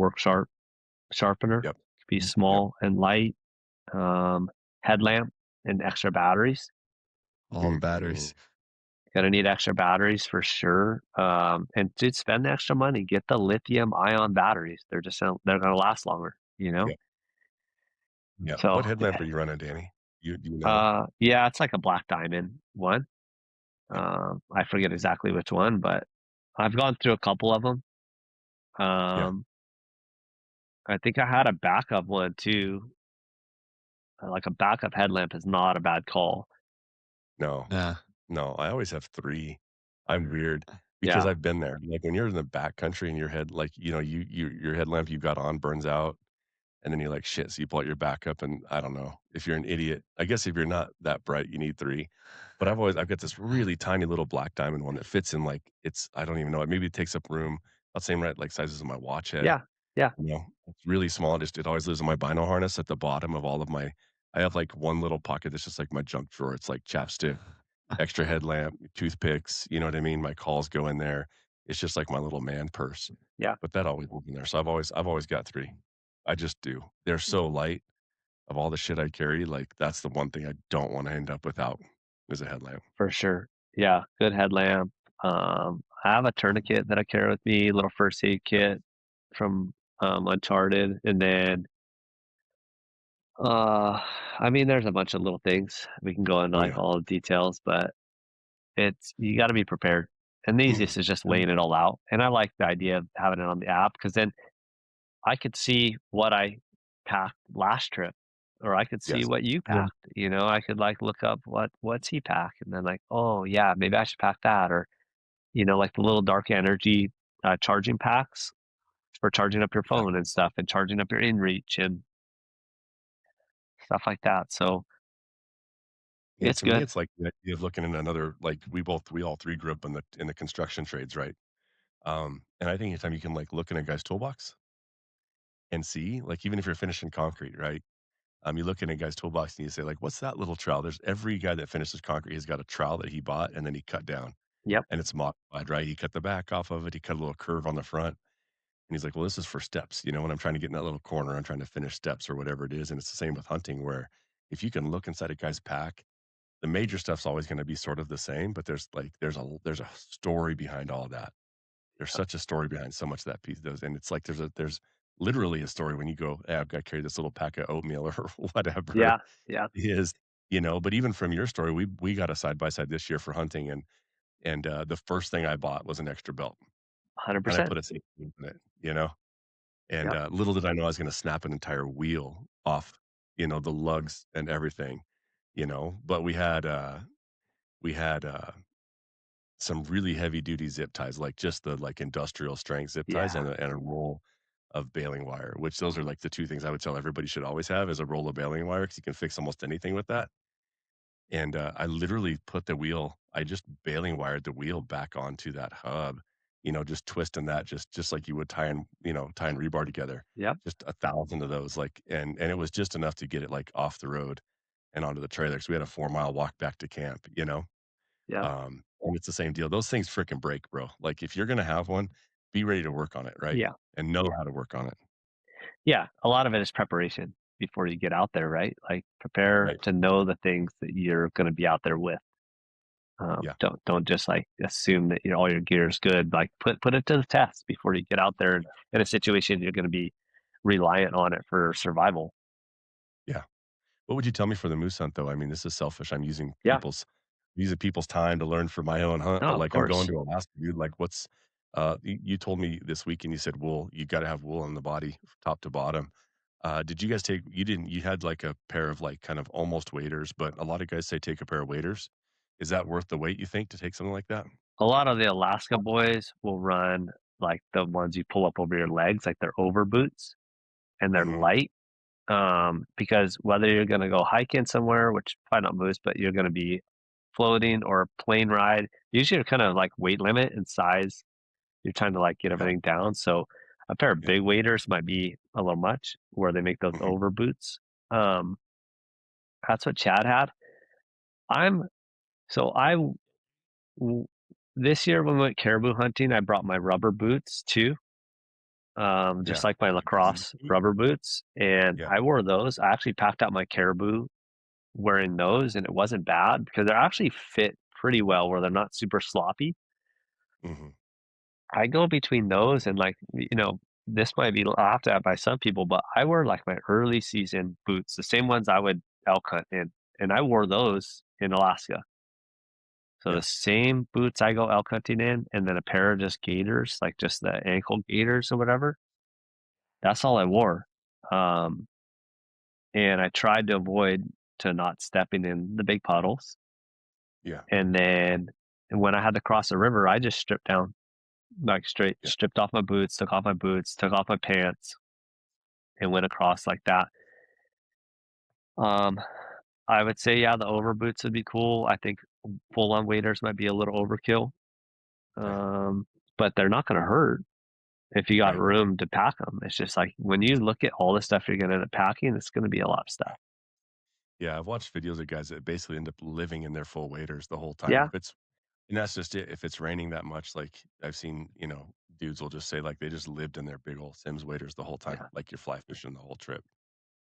[SPEAKER 1] sharpener,
[SPEAKER 3] yep,
[SPEAKER 1] be
[SPEAKER 3] yep.
[SPEAKER 1] small and light. Headlamp and extra batteries.
[SPEAKER 4] All the
[SPEAKER 3] Mhm.
[SPEAKER 4] batteries.
[SPEAKER 1] Gonna need extra batteries for sure. And dude, spend the extra money. Get the lithium ion batteries. They're gonna last longer.
[SPEAKER 3] Yep, yep.
[SPEAKER 1] So
[SPEAKER 3] What headlamp are you running, Danny? Do you know?
[SPEAKER 1] yeah, it's like a black diamond one.
[SPEAKER 3] Yep,
[SPEAKER 1] I forget exactly which one, but I've gone through a couple of them.
[SPEAKER 3] yeah.
[SPEAKER 1] Um, I think I had a backup one too. Like a backup headlamp is not a bad call.
[SPEAKER 3] No.
[SPEAKER 4] Yeah.
[SPEAKER 3] No, I always have 3. I'm weird because
[SPEAKER 1] Yeah,
[SPEAKER 3] I've been there. Like, when you're in the backcountry and your head like, your headlamp you got on burns out, and then you're like, "Shit," so you pull out your backup, and I don't know. If you're an idiot I guess if you're not that bright, you need 3. But I've got this really tiny little black diamond one that fits in, like, I don't even know, maybe it takes up room, about same right, like, sizes of my watch head.
[SPEAKER 1] yeah, yeah,
[SPEAKER 3] It's really small, it always lives in my bino harness at the bottom of all of my I have, like, one little pocket that's just like my junk drawer, it's like chapstick, extra headlamp, toothpicks, you know what I mean? My calls go in there. It's just like my little man purse,
[SPEAKER 1] yeah,
[SPEAKER 3] but that always goes in there, so I've always got 3. I just do. They're so light of all the shit I carry, like, that's the one thing I don't wanna end up without is a headlamp.
[SPEAKER 1] for sure. Yeah, good headlamp. I have a tourniquet that I carry with me, little first aid kit from Uncharted, and then I mean, there's a bunch of little things we can go into
[SPEAKER 3] Oh,
[SPEAKER 1] like
[SPEAKER 3] yeah.
[SPEAKER 1] all the details, but it's you got to be prepared. And the easiest is just laying it all out. And I like the idea of having it on the app because then I could see what I packed last trip, or I could see
[SPEAKER 3] Yes.
[SPEAKER 1] what you
[SPEAKER 3] Yeah.
[SPEAKER 1] packed. I could like look up what's he pack, and then like, oh yeah, maybe I should pack that, or like the little dark energy charging packs. for charging up your phone and stuff, and charging up your inReach and stuff like that. So
[SPEAKER 3] Yeah,
[SPEAKER 1] it's
[SPEAKER 3] to me,
[SPEAKER 1] good.
[SPEAKER 3] it's like the idea of looking at another like we all three grew up in the construction trades, right? And I think anytime you can like look in a guy's toolbox and see, like even if you're finishing concrete, right? You look in a guy's toolbox and you say, like, what's that little trowel? There's every guy that finishes concrete has got a trowel that he bought and then he cut down
[SPEAKER 1] Yep,
[SPEAKER 3] and it's modified, right? He cut the back off of it, he cut a little curve on the front. And he's like, well, this is for steps. You know, when I'm trying to get in that little corner, I'm trying to finish steps or whatever it is. And it's the same with hunting, where if you can look inside a guy's pack, the major stuff's always going to be sort of the same, but there's a story behind all of that. There's such a story behind so much of that piece does, and it's like there's literally a story when you go, "Hey, I've got to carry this little pack of oatmeal," or whatever
[SPEAKER 1] yeah, yeah,
[SPEAKER 3] is, you know. But even from your story, we got a side by side this year for hunting, and the first thing I bought was an extra belt, and I
[SPEAKER 1] 100%.
[SPEAKER 3] put a safety in it, you know. And
[SPEAKER 1] Yep,
[SPEAKER 3] little did I know I was going to snap an entire wheel off, you know, the lugs and everything, you know. But we had some really heavy duty zip ties, like just the like industrial strength zip ties
[SPEAKER 1] yeah,
[SPEAKER 3] and a roll of baling wire, which those are like the two things I would tell everybody should always have is a roll of baling wire because you can fix almost anything with that. And I literally put the wheel, I just baling wired the wheel back onto that hub, you know, just twisting that just like you would tying rebar together.
[SPEAKER 1] yep,
[SPEAKER 3] Just 1,000 of those, like, and it was just enough to get it like off the road and onto the trailer. So we had a 4 mile walk back to camp, you know.
[SPEAKER 1] yep,
[SPEAKER 3] And it's the same deal. Those things freaking break, bro. Like if you're gonna have one, be ready to work on it, right?
[SPEAKER 1] yeah,
[SPEAKER 3] And know
[SPEAKER 1] yeah,
[SPEAKER 3] how to work on it.
[SPEAKER 1] yeah. A lot of it is preparation before you get out there, right? Like prepare
[SPEAKER 3] Right.
[SPEAKER 1] to know the things that you're going to be out there with.
[SPEAKER 3] Yeah.
[SPEAKER 1] Don't just like assume that all your gear is good. Like put it to the test before you get out there in a situation you're going to be reliant on it for survival.
[SPEAKER 3] Yeah. What would you tell me for the moose hunt though? I mean, this is selfish.
[SPEAKER 1] Yeah.
[SPEAKER 3] Using people's time to learn for my own hunt,
[SPEAKER 1] No,
[SPEAKER 3] but
[SPEAKER 1] of
[SPEAKER 3] like I'm going
[SPEAKER 1] course.
[SPEAKER 3] to Alaska, dude. Like what's you told me this weekend you said wool, you gotta have wool on the body top to bottom. Did you guys take you didn't you had like a pair of like kind of almost waders, but a lot of guys say take a pair of waders. Is that worth the wait you think to take something like that?
[SPEAKER 1] A lot of the Alaska boys will run like the ones you pull up over your legs, like they're over boots and they're
[SPEAKER 3] Hmm.
[SPEAKER 1] light. Because whether you're going to go hiking somewhere, which probably not moose, but you're going to be floating or a plane ride, usually you're kind of like weight limit and size. You're trying to like get
[SPEAKER 3] Yeah.
[SPEAKER 1] everything down. So a pair of
[SPEAKER 3] Yeah.
[SPEAKER 1] big waders might be a little much where they make those
[SPEAKER 3] Mhm.
[SPEAKER 1] over boots. Um, that's what Chad had. I'm so I w- this year when we went caribou hunting, I brought my rubber boots too. Just
[SPEAKER 3] Yeah.
[SPEAKER 1] like my
[SPEAKER 3] Like a grizzly
[SPEAKER 1] lacrosse
[SPEAKER 3] boot?
[SPEAKER 1] rubber boots. And
[SPEAKER 3] Yeah.
[SPEAKER 1] I wore those. I actually packed out my caribou wearing those and it wasn't bad because they're actually fit pretty well where they're not super sloppy.
[SPEAKER 3] Mhm.
[SPEAKER 1] I go between those and like, this might be laughed at by some people, but I wear like my early season boots, the same ones I would elk hunt in. And I wore those in Alaska. So the
[SPEAKER 3] Yeah.
[SPEAKER 1] same boots I go elk hunting in, and then a pair of just gaiters, like just the ankle gaiters or whatever. That's all I wore. Um, and I tried to avoid to not stepping in the big puddles.
[SPEAKER 3] Yeah.
[SPEAKER 1] And then when I had to cross the river, I just stripped down, like straight
[SPEAKER 3] Yeah.
[SPEAKER 1] stripped off my boots, took off my pants, and went across like that. Um, I would say, yeah, the over boots would be cool. I think full on waders might be a little overkill,
[SPEAKER 3] Right.
[SPEAKER 1] um, but they're not going to hurt if you got
[SPEAKER 3] Right.
[SPEAKER 1] room to pack them. It's just like when you look at all the stuff you're going to end up packing, it's going to be a lot of stuff.
[SPEAKER 3] Yeah, I've watched videos of guys that basically end up living in their full waders the whole time.
[SPEAKER 1] Yeah,
[SPEAKER 3] If it's and that's just it. If it's raining that much, like I've seen, you know, dudes will just say like they just lived in their big old Sims waders the whole time,
[SPEAKER 1] yeah.
[SPEAKER 3] like you're fly fishing the whole trip.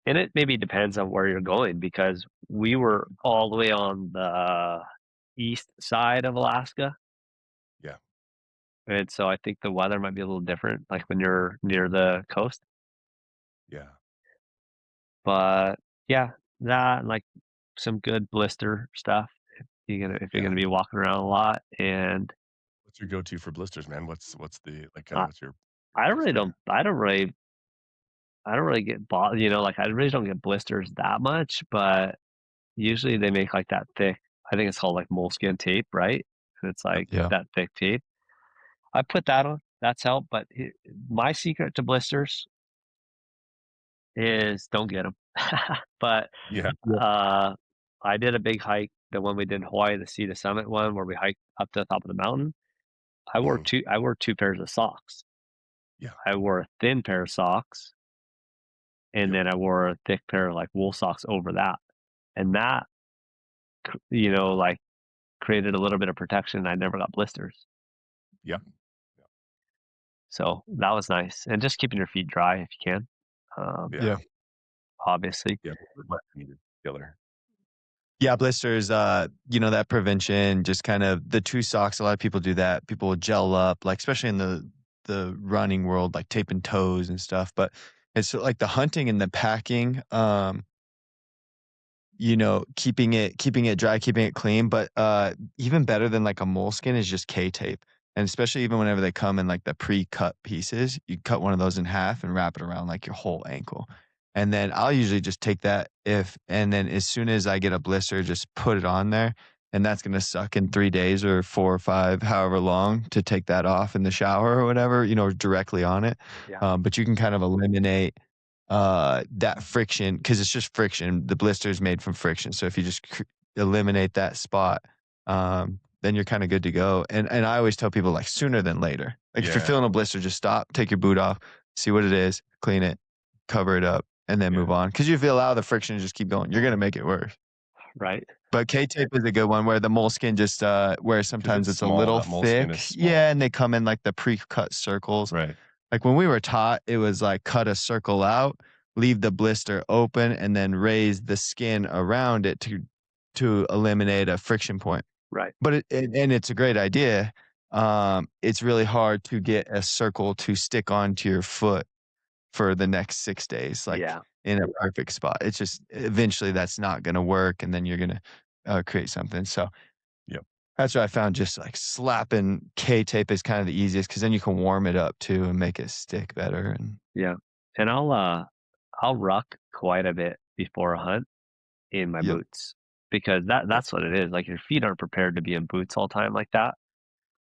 [SPEAKER 1] And it maybe depends on where you're going because we
[SPEAKER 3] Yeah.
[SPEAKER 1] were all the way on the east side of Alaska.
[SPEAKER 3] Yeah.
[SPEAKER 1] And so I think the weather might be a little different, like when you're near the coast.
[SPEAKER 3] Yeah.
[SPEAKER 1] But yeah, that and like some good blister stuff. If you're
[SPEAKER 3] Yeah.
[SPEAKER 1] gonna be walking around a lot, and
[SPEAKER 3] What's your go-to for blisters, man? What's the like kind of
[SPEAKER 1] I,
[SPEAKER 3] what's your
[SPEAKER 1] I
[SPEAKER 3] place
[SPEAKER 1] really
[SPEAKER 3] there?
[SPEAKER 1] don't, I don't really get like I really don't get blisters that much, but usually they make like that thick. I think it's called like moleskin tape, right? And it's like
[SPEAKER 4] Yeah.
[SPEAKER 1] that thick tape. I put that on. that's helped. But my secret to blisters is don't get them. But
[SPEAKER 3] Yeah.
[SPEAKER 1] I did a big hike, the one we did in Hawaii, the Sea to Summit one, where we hiked up to the top of the mountain. I wore
[SPEAKER 3] Mhm.
[SPEAKER 1] two pairs of socks.
[SPEAKER 3] Yeah.
[SPEAKER 1] I wore a thin pair of socks, and
[SPEAKER 3] Yep.
[SPEAKER 1] then I wore a thick pair of like wool socks over that, and that like created a little bit of protection. I never got blisters,
[SPEAKER 3] Yep.
[SPEAKER 1] so that was nice. And just keeping your feet dry if you can,
[SPEAKER 3] Yeah.
[SPEAKER 4] Yeah.
[SPEAKER 1] obviously.
[SPEAKER 3] Yeah. What needed killer.
[SPEAKER 4] Yeah, blisters, that prevention, just kind of the 2 socks, a lot of people do that. People will gel up, like, especially in the running world, like taping toes and stuff, but it's like the hunting and the packing, keeping it dry, keeping it clean, but, even better than, like, a moleskin is just K-tape, and especially even whenever they come in, like, the pre-cut pieces, you cut one of those in half and wrap it around, like, your whole ankle, and then I'll usually just take that and then as soon as I get a blister, just put it on there, and that's gonna suck in 3 days or 4 or 5, however long to take that off in the shower or whatever, directly on it,
[SPEAKER 1] Yeah,
[SPEAKER 4] but you can kind of eliminate that friction because it's just friction. The blister is made from friction. So if you just eliminate that spot, then you're kind of good to go. And I always tell people like sooner than later. Like if you're
[SPEAKER 3] Yeah.
[SPEAKER 4] feeling a blister, just stop, take your boot off, see what it is, clean it, cover it up, and then
[SPEAKER 3] Yeah.
[SPEAKER 4] move on. Because if you allow the friction to just keep going, you're gonna make it worse.
[SPEAKER 1] right.
[SPEAKER 4] But K-tape is a good one where the moleskin just where
[SPEAKER 3] 'Cause
[SPEAKER 4] sometimes
[SPEAKER 3] it's
[SPEAKER 4] it's a
[SPEAKER 3] small.
[SPEAKER 4] little
[SPEAKER 3] That moleskin
[SPEAKER 4] thick.
[SPEAKER 3] is small.
[SPEAKER 4] Yeah, and they come in like the pre-cut circles.
[SPEAKER 3] Right.
[SPEAKER 4] Like when we were taught, it was like cut a circle out, leave the blister open, and then raise the skin around it to eliminate a friction point.
[SPEAKER 1] Right.
[SPEAKER 4] But and it's a great idea. It's really hard to get a circle to stick onto your foot for the next 6 days, like
[SPEAKER 1] Yeah.
[SPEAKER 4] in a perfect spot. It's just eventually that's not gonna work, and then you're gonna create something. So
[SPEAKER 3] Yep.
[SPEAKER 4] that's what I found. Just like slapping K tape is kind of the easiest because then you can warm it up too and make it stick better. And
[SPEAKER 1] Yeah. And I'll ruck quite a bit before a hunt in my
[SPEAKER 4] yep,
[SPEAKER 1] boots because that's what it is. Like your feet aren't prepared to be in boots all the time like that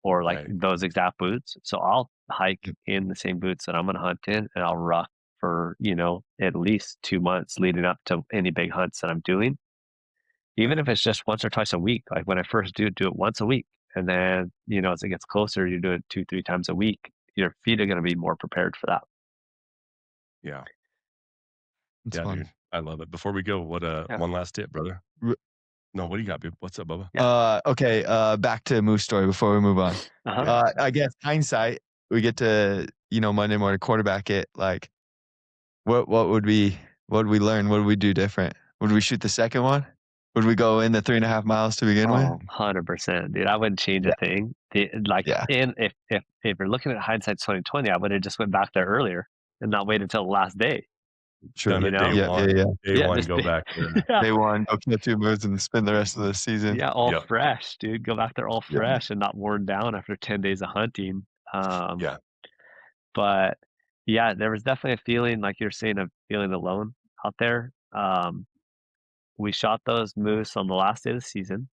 [SPEAKER 1] or like
[SPEAKER 3] Right.
[SPEAKER 1] those exact boots. So I'll hike
[SPEAKER 4] yep,
[SPEAKER 1] in the same boots that I'm gonna hunt in and I'll ruck for, at least 2 months leading up to any big hunts that I'm doing. Even
[SPEAKER 3] Right.
[SPEAKER 1] if it's just once or twice a week. Like when I first do it once a week. And then, as it gets closer, you do it 2, 3 times a week. Your feet are gonna be more prepared for that.
[SPEAKER 3] Yeah.
[SPEAKER 4] it's
[SPEAKER 3] Yeah,
[SPEAKER 4] fun.
[SPEAKER 3] dude. I love it. Before we go, what
[SPEAKER 1] Yeah.
[SPEAKER 3] one last tip, brother?
[SPEAKER 4] R-
[SPEAKER 3] No, what do you got, dude? What's up, Bubba?
[SPEAKER 1] Yeah.
[SPEAKER 4] Okay, back to Moose story before we move on.
[SPEAKER 1] Uh-huh.
[SPEAKER 3] Yeah.
[SPEAKER 4] I guess hindsight, we get to Monday morning quarterback it. Like, what would we learn? What would we do different? Would we shoot the second one? Would we go in the 3.5 miles to begin with?
[SPEAKER 1] Oh, 100%, dude. I wouldn't change a
[SPEAKER 4] Yeah,
[SPEAKER 1] thing. Like,
[SPEAKER 4] yeah,
[SPEAKER 1] and if you're looking at hindsight 2020, I would have just went back there earlier and not waited until the last day.
[SPEAKER 3] Done
[SPEAKER 4] true.
[SPEAKER 1] You
[SPEAKER 3] it day
[SPEAKER 1] know?
[SPEAKER 4] Yeah, yeah,
[SPEAKER 3] one.
[SPEAKER 4] yeah.
[SPEAKER 3] Day
[SPEAKER 1] Yeah,
[SPEAKER 3] one,
[SPEAKER 1] just
[SPEAKER 3] go back there.
[SPEAKER 1] yeah,
[SPEAKER 4] Day one, go kill 2 moves and spend the rest of the season.
[SPEAKER 1] yeah, all
[SPEAKER 3] Yep.
[SPEAKER 1] fresh, dude. Go back there all
[SPEAKER 4] Yeah,
[SPEAKER 1] fresh and not worn down after 10 days of hunting.
[SPEAKER 3] Yeah.
[SPEAKER 1] But yeah, there was definitely a feeling like you're saying of feeling alone out there. We shot those moose on the last day of the season.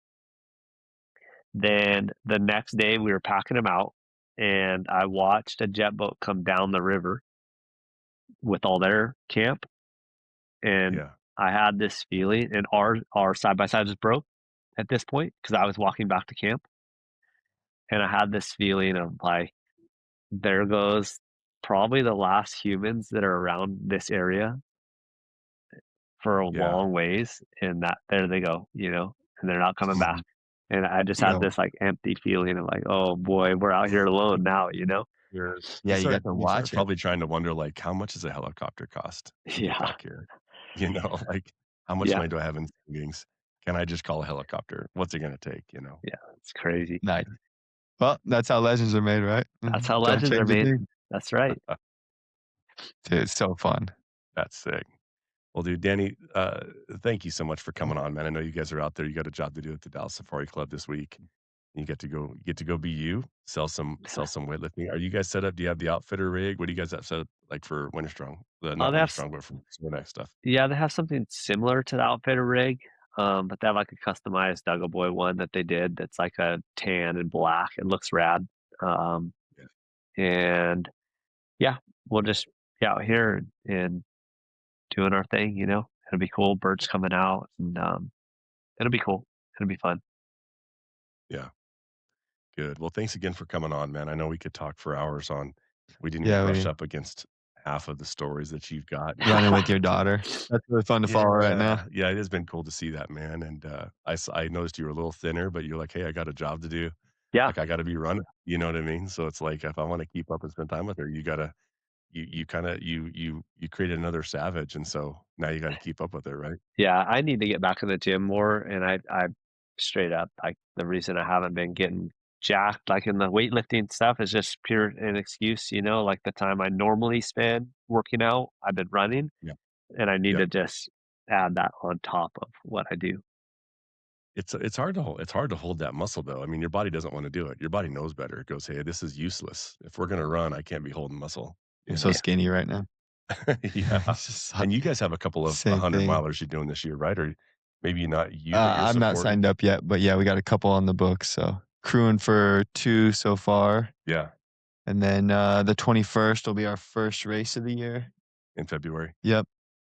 [SPEAKER 1] Then the next day we were packing them out and I watched a jet boat come down the river with all their camp and
[SPEAKER 3] Yeah.
[SPEAKER 1] I had this feeling and our side by side just broke at this point because I was walking back to camp and I had this feeling of like there goes probably the last humans that are around this area for a
[SPEAKER 3] Yeah.
[SPEAKER 1] long ways and that there they go, and they're not coming back.
[SPEAKER 3] Mhm.
[SPEAKER 1] And I just had
[SPEAKER 4] yeah,
[SPEAKER 1] this like empty feeling of like, oh boy, we're out here alone now.
[SPEAKER 4] yeah. You got to
[SPEAKER 3] You start
[SPEAKER 4] watch it.
[SPEAKER 3] probably trying to wonder, like, how much does a helicopter cost to get
[SPEAKER 1] Yeah.
[SPEAKER 3] back here? Like, how much
[SPEAKER 1] Yeah.
[SPEAKER 3] money do I have in savings? Can I just call a helicopter? What's it gonna take?
[SPEAKER 1] Yeah. It's crazy.
[SPEAKER 4] Nice. Well, that's how legends are made, right?
[SPEAKER 1] That's how
[SPEAKER 4] Don't
[SPEAKER 1] legends are
[SPEAKER 4] change a
[SPEAKER 1] made.
[SPEAKER 4] thing.
[SPEAKER 1] That's right.
[SPEAKER 4] Dude, it's so fun.
[SPEAKER 3] That's sick. Well, dude, Danny, thank you so much for coming on, man. I know you guys are out there. You got a job to do at the Dallas Safari Club this week. You get to go be you, sell some weightlifting. Are you guys set up? Do you have the outfitter rig? What do you guys have set up like for Winter Strong?
[SPEAKER 1] Oh,
[SPEAKER 3] Not Winter Strong, but for some next stuff.
[SPEAKER 1] yeah, they have something similar to the Outfitter rig, but they have like a customized Dugga Boy one that they did that's like a tan and black. It looks rad. Um,
[SPEAKER 3] Yeah.
[SPEAKER 1] and yeah, we'll just be out here and doing our thing. It'll be cool. Birds coming out, and it'll be cool. It'll be fun.
[SPEAKER 3] Yeah. Good. Well, thanks again for coming on, man. I know we could talk for hours on we didn't even
[SPEAKER 4] Yeah,
[SPEAKER 3] brush up against half of the stories that you've got,
[SPEAKER 4] running with your
[SPEAKER 3] but,
[SPEAKER 4] daughter. That's really fun to follow right now.
[SPEAKER 3] yeah, it has been cool to see that, man, and, I noticed you were a little thinner, but you're like, "Hey, I got a job to do."
[SPEAKER 1] Yeah,
[SPEAKER 3] Like, I gotta be running, you know what I mean? So it's like, if I wanna keep up and spend time with her, you gotta you kinda you created another savage, and so now you gotta keep up with her, right?
[SPEAKER 1] yeah. I need to get back in the gym more, and I straight up like the reason I haven't been getting jacked like in the weightlifting stuff is just pure an excuse. Like the time I normally spend working out, I've been running,
[SPEAKER 3] Yeah.
[SPEAKER 1] and I need
[SPEAKER 3] Yep.
[SPEAKER 1] to just add that on top of what I do.
[SPEAKER 3] It's hard to hold that muscle, though. I mean, your body doesn't wanna do it. Your body knows better. It goes, "Hey, this is useless. If we're gonna run, I can't be holding muscle,"
[SPEAKER 4] I'm
[SPEAKER 3] you
[SPEAKER 4] so
[SPEAKER 3] know?
[SPEAKER 4] skinny right now.
[SPEAKER 3] Yeah.
[SPEAKER 4] It's just
[SPEAKER 3] And you guys have a couple of
[SPEAKER 4] same
[SPEAKER 3] 100
[SPEAKER 4] thing.
[SPEAKER 3] milers you're doing this year, right? Or maybe not you, but you're
[SPEAKER 4] I'm not
[SPEAKER 3] supporting?
[SPEAKER 4] signed up yet, but yeah, we got a couple on the books. So crewing for 2 so far.
[SPEAKER 3] Yeah,
[SPEAKER 4] And then the 21st will be our first race of the year.
[SPEAKER 3] in February.
[SPEAKER 4] Yep.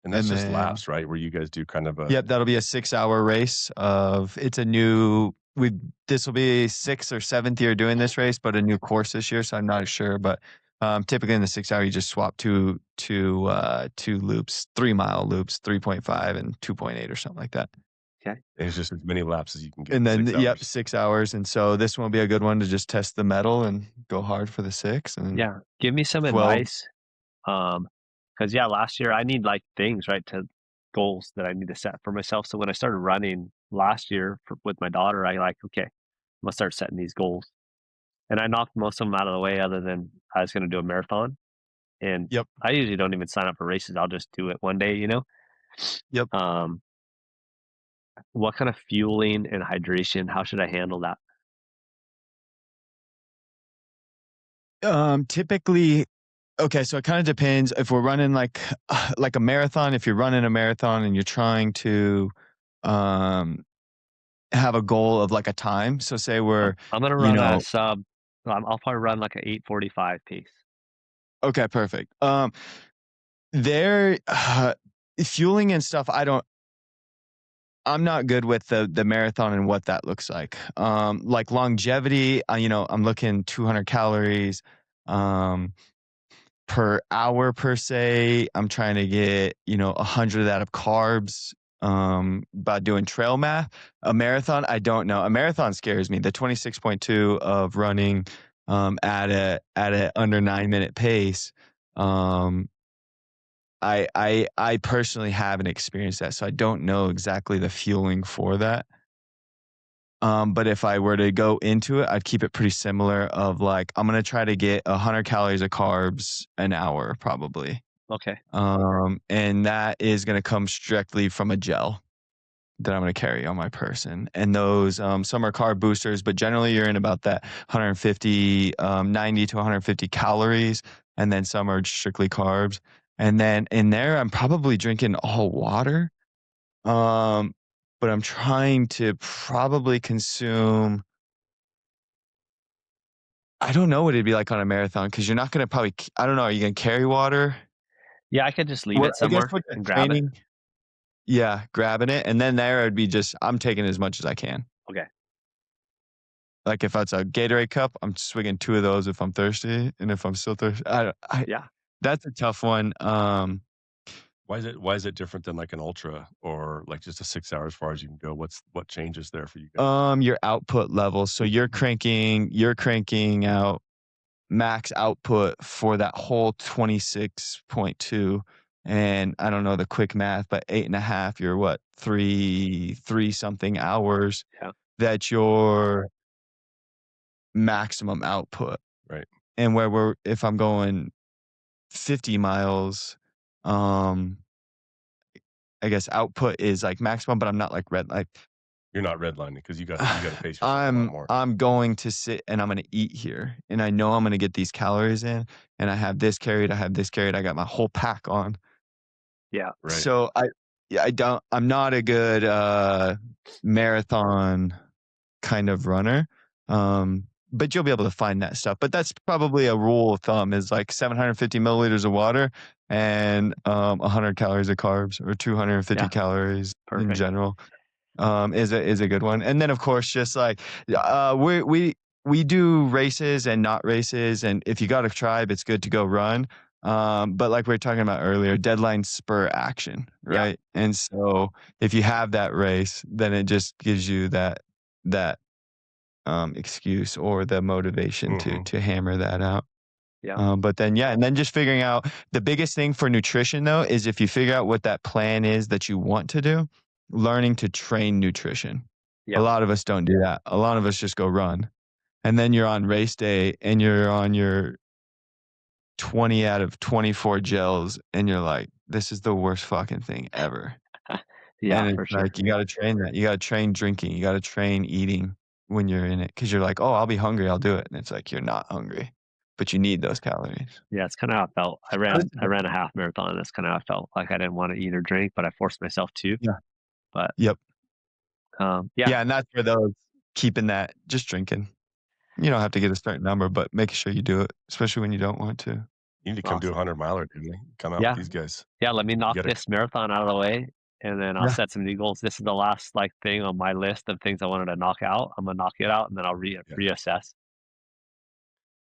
[SPEAKER 3] And that's
[SPEAKER 4] And
[SPEAKER 3] just
[SPEAKER 4] then
[SPEAKER 3] laps, right? Where you guys do kind of a
[SPEAKER 4] yep, that'll be a 6-hour race of it's a new we this will be 6th or 7th year doing this race, but a new course this year, so I'm not sure. But typically in the 6 hour you just swap two loops, 3-mile loops, 3.5 and 2.8 or something like that.
[SPEAKER 1] Okay.
[SPEAKER 3] it's just as many laps as you can get
[SPEAKER 4] And
[SPEAKER 3] in
[SPEAKER 4] then
[SPEAKER 3] 6
[SPEAKER 4] yep,
[SPEAKER 3] hours.
[SPEAKER 4] 6 hours. And so this one will be a good one to just test the metal and go hard for the 6 and
[SPEAKER 1] Yeah. Give me some
[SPEAKER 4] 12.
[SPEAKER 1] advice. Because yeah, last year I need like things, right, to goals that I need to set for myself. So when I started running last year with my daughter, I like, okay, I'm gonna start setting these goals. And I knocked most of them out of the way other than I was gonna do a marathon. And
[SPEAKER 4] Yep.
[SPEAKER 1] I usually don't even sign up for races. I'll just do it one day.
[SPEAKER 4] Yep.
[SPEAKER 1] Um, what kind of fueling and hydration, how should I handle that?
[SPEAKER 4] Typically, okay, so it kind of depends if we're running like a marathon. If you're running a marathon and you're trying to um, have a goal of like a time. So say we're,
[SPEAKER 1] I'm gonna
[SPEAKER 4] you
[SPEAKER 1] run a
[SPEAKER 4] know,
[SPEAKER 1] sub. I'll probably run like a 8:45 pace.
[SPEAKER 4] okay, perfect. There, fueling and stuff. I'm not good with the marathon and what that looks like. Like longevity, I'm looking 200 calories. Um, per hour per se. I'm trying to get, 100 of that of carbs by doing trail math. A marathon, I don't know. A marathon scares me. The 26.2 of running at a under 9-minute pace. I personally haven't experienced that, so I don't know exactly the fueling for that. But if I were to go into it, I'd keep it pretty similar of like, I'm gonna try to get 100 calories of carbs an hour probably.
[SPEAKER 1] Okay.
[SPEAKER 4] And that is gonna come strictly from a gel that I'm gonna carry on my person. And those, some are carb boosters, but generally you're in about that 150, 90 to 150 calories, and then some are strictly carbs. And then in there, I'm probably drinking all water. Um, but I'm trying to probably consume I don't know what it'd be like on a marathon because you're not gonna probably I don't know, are you gonna carry water?
[SPEAKER 1] Yeah, I could just leave
[SPEAKER 4] Well,
[SPEAKER 1] it
[SPEAKER 4] I guess
[SPEAKER 1] somewhere
[SPEAKER 4] with the
[SPEAKER 1] and grab it.
[SPEAKER 4] training yeah, grabbing it, and then there it'd be just I'm taking as much as I can.
[SPEAKER 1] Okay.
[SPEAKER 4] Like, if it's a Gatorade cup, I'm swigging 2 of those if I'm thirsty, and if I'm still thirsty I don't I
[SPEAKER 1] Yeah.
[SPEAKER 4] that's a tough one,
[SPEAKER 3] Why is it different than like an ultra or like just a 6 hour as far as you can go? What changes there for you guys?
[SPEAKER 4] your output level, so you're cranking out max output for that whole 26.2, and I don't know the quick math, but 8.5, you're what? 3 something hours
[SPEAKER 1] Yeah.
[SPEAKER 4] that's your maximum output.
[SPEAKER 3] Right.
[SPEAKER 4] And if I'm going 50 miles, um, I guess output is like maximum, but I'm not like red like
[SPEAKER 3] You're not redlining because you gotta pace yourself a lot
[SPEAKER 4] I'm
[SPEAKER 3] more.
[SPEAKER 4] I'm going to sit and I'm gonna eat here, and I know I'm gonna get these calories in, and I have this carried, I have this carried, I got my whole pack on.
[SPEAKER 1] Yeah.
[SPEAKER 3] Right.
[SPEAKER 4] So I'm not a good marathon kind of runner. but you'll be able to find that stuff. But that's probably a rule of thumb is like 750 milliliters of water and 100 calories of carbs or 250
[SPEAKER 1] Yeah,
[SPEAKER 4] calories in
[SPEAKER 1] perfect.
[SPEAKER 4] general is a good one. And then of course, just like we do races and not races, and if you got a tribe, it's good to go run. But like we were talking about earlier, deadlines spur action,
[SPEAKER 1] Yeah,
[SPEAKER 4] right? And so if you have that race, then it just gives you that excuse or the motivation
[SPEAKER 3] Mhm.
[SPEAKER 4] to hammer that out.
[SPEAKER 1] yeah,
[SPEAKER 4] But then, yeah, and then just figuring out the biggest thing for nutrition though is if you figure out what that plan is that you want to do, learning to train nutrition. A
[SPEAKER 1] yeah.
[SPEAKER 4] lot of us don't do that. A lot of us just go run. And then you're on race day and you're on your 20 out of 24 gels and you're like, this is the worst fucking thing ever.
[SPEAKER 1] Yeah,
[SPEAKER 4] And it's
[SPEAKER 1] for sure.
[SPEAKER 4] like you gotta train that. You gotta train drinking. You gotta train eating when you're in it because 'cause you're like, "Oh, I'll be hungry, I'll do it." And it's like, you're not hungry, but you need those calories.
[SPEAKER 1] Yeah, it's kinda how I felt. I
[SPEAKER 4] But
[SPEAKER 1] ran
[SPEAKER 4] it's a
[SPEAKER 1] I
[SPEAKER 4] good
[SPEAKER 1] ran a half marathon, that's kinda how I felt, like, I didn't wanna eat or drink, but I forced myself to.
[SPEAKER 4] Yeah.
[SPEAKER 1] But,
[SPEAKER 4] Yep.
[SPEAKER 1] yeah,
[SPEAKER 4] Yeah, and that's for those keeping that just drinking. You don't have to get a certain number, but making sure you do it, especially when you don't want to.
[SPEAKER 3] You need to come do a
[SPEAKER 1] awesome.
[SPEAKER 3] 100-miler, dude. Come out with
[SPEAKER 1] Yeah,
[SPEAKER 3] these guys.
[SPEAKER 1] yeah, let me
[SPEAKER 3] You
[SPEAKER 1] knock
[SPEAKER 3] gotta
[SPEAKER 1] this marathon out of the way, and then I'll
[SPEAKER 4] Yeah.
[SPEAKER 1] set some new goals. This is the last, like, thing on my list of things I wanted to knock out. I'm gonna knock it out, and then I'll
[SPEAKER 3] yeah.
[SPEAKER 1] reassess.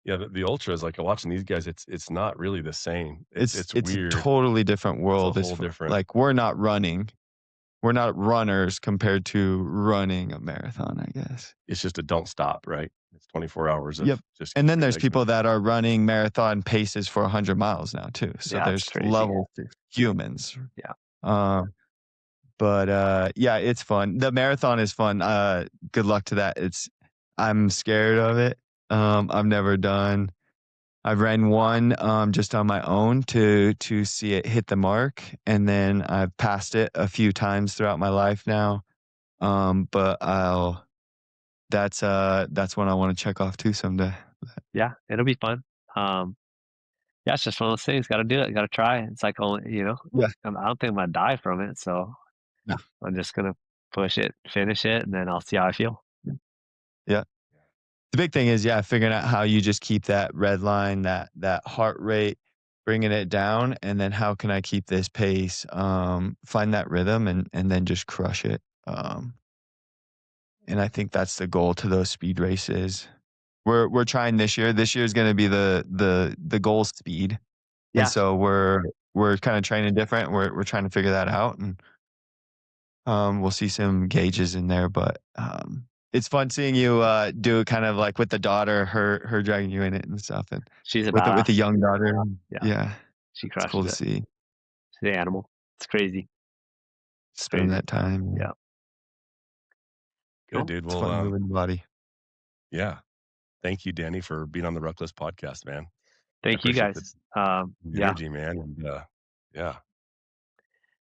[SPEAKER 3] Yeah, the ultras, like, watching these guys, it's not really the same. It's
[SPEAKER 4] It's a
[SPEAKER 3] weird.
[SPEAKER 4] totally different
[SPEAKER 3] It's a
[SPEAKER 4] world.
[SPEAKER 3] whole different
[SPEAKER 4] Like, we're not running. We're not runners compared to running a marathon, I guess.
[SPEAKER 3] it's just a don't stop, right? It's 24 hours of
[SPEAKER 4] Yep.
[SPEAKER 3] just
[SPEAKER 4] And then
[SPEAKER 3] keep
[SPEAKER 4] there's
[SPEAKER 3] pegging.
[SPEAKER 4] people that are running marathon paces for 100 miles now too. So
[SPEAKER 1] Yeah, it's
[SPEAKER 4] there's
[SPEAKER 1] crazy.
[SPEAKER 4] levels to humans.
[SPEAKER 1] Yeah.
[SPEAKER 4] Um, but yeah, it's fun. The marathon is fun. Good luck to that. I'm scared of it. I've never done. I've ran one just on my own to see it hit the mark, and then I've passed it a few times throughout my life now. But that's one I want to check off too someday.
[SPEAKER 1] Yeah, it'll be fun. Um, yeah, it's just one of those things, gotta do it, gotta try. It's like only
[SPEAKER 4] Yeah.
[SPEAKER 1] I don't think I'm gonna die from it, so
[SPEAKER 4] Yeah.
[SPEAKER 1] I'm just gonna push it, finish it, and then I'll see how I feel.
[SPEAKER 4] Yeah. The big thing is, yeah, figuring out how you just keep that red line, that heart rate, bringing it down, and then how can I keep this pace? Find that rhythm and then just crush it. And I think that's the goal to those speed races. We're trying this year. This year is going to be the goal speed, and
[SPEAKER 1] Yeah,
[SPEAKER 4] so we're kind of training different. We're trying to figure that out, and we'll see some gauges in there, but it's fun seeing you do it kind of like with the daughter, her dragging you in it and stuff, and
[SPEAKER 1] she's a
[SPEAKER 4] with the
[SPEAKER 1] badass.
[SPEAKER 4] young daughter.
[SPEAKER 1] Yeah,
[SPEAKER 4] Yeah,
[SPEAKER 1] she
[SPEAKER 4] it's cool
[SPEAKER 1] crushes
[SPEAKER 4] to
[SPEAKER 1] it.
[SPEAKER 4] see
[SPEAKER 1] She's an animal. It's crazy. It's
[SPEAKER 4] spending
[SPEAKER 1] crazy.
[SPEAKER 4] that time.
[SPEAKER 1] Yeah,
[SPEAKER 3] Good,
[SPEAKER 1] cool.
[SPEAKER 3] dude.
[SPEAKER 4] It's
[SPEAKER 3] Well,
[SPEAKER 4] fun moving the body.
[SPEAKER 3] yeah. Thank you, Danny, for being on the RuckList podcast, man. I
[SPEAKER 1] Thank you
[SPEAKER 3] appreciate the
[SPEAKER 1] guys. Yeah,
[SPEAKER 3] energy, man, and, yeah,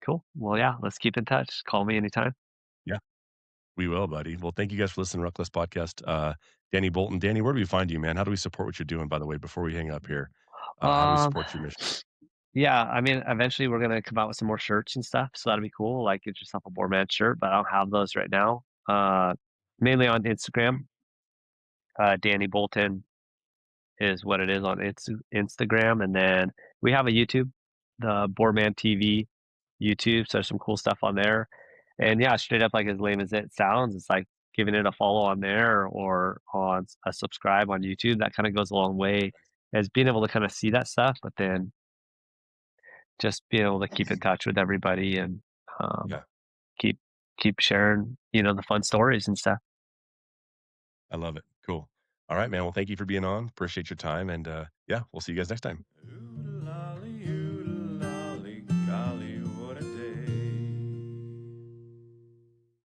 [SPEAKER 1] cool. Well, yeah, let's keep in touch. Call me anytime.
[SPEAKER 3] yeah, we will, buddy. Well, thank you guys for listening to RuckList podcast. Danny Bolton. Danny, where do we find you, man? How do we support what you're doing, by the way, before we hang up here? How do we
[SPEAKER 1] Um,
[SPEAKER 3] support your mission?
[SPEAKER 1] yeah, I mean, eventually we're gonna come out with some more shirts and stuff, so that'll be cool. Like, get yourself a Boardman shirt, but I don't have those right now. Mainly on Instagram. Danny Bolton is what it is on Instagram, and then we have a YouTube, the Boardman TV YouTube. So there's some cool stuff on there, and yeah, straight up like as lame as it sounds, it's like giving it a follow on there or on a subscribe on YouTube. That kind of goes a long way as being able to kind of see that stuff, but then just being able to keep in touch with everybody and um,
[SPEAKER 3] Yeah,
[SPEAKER 1] keep keep sharing, the fun stories and stuff.
[SPEAKER 3] I love it. Cool. All right, man. Well, thank you for being on. Appreciate your time, and yeah, we'll see you guys next time.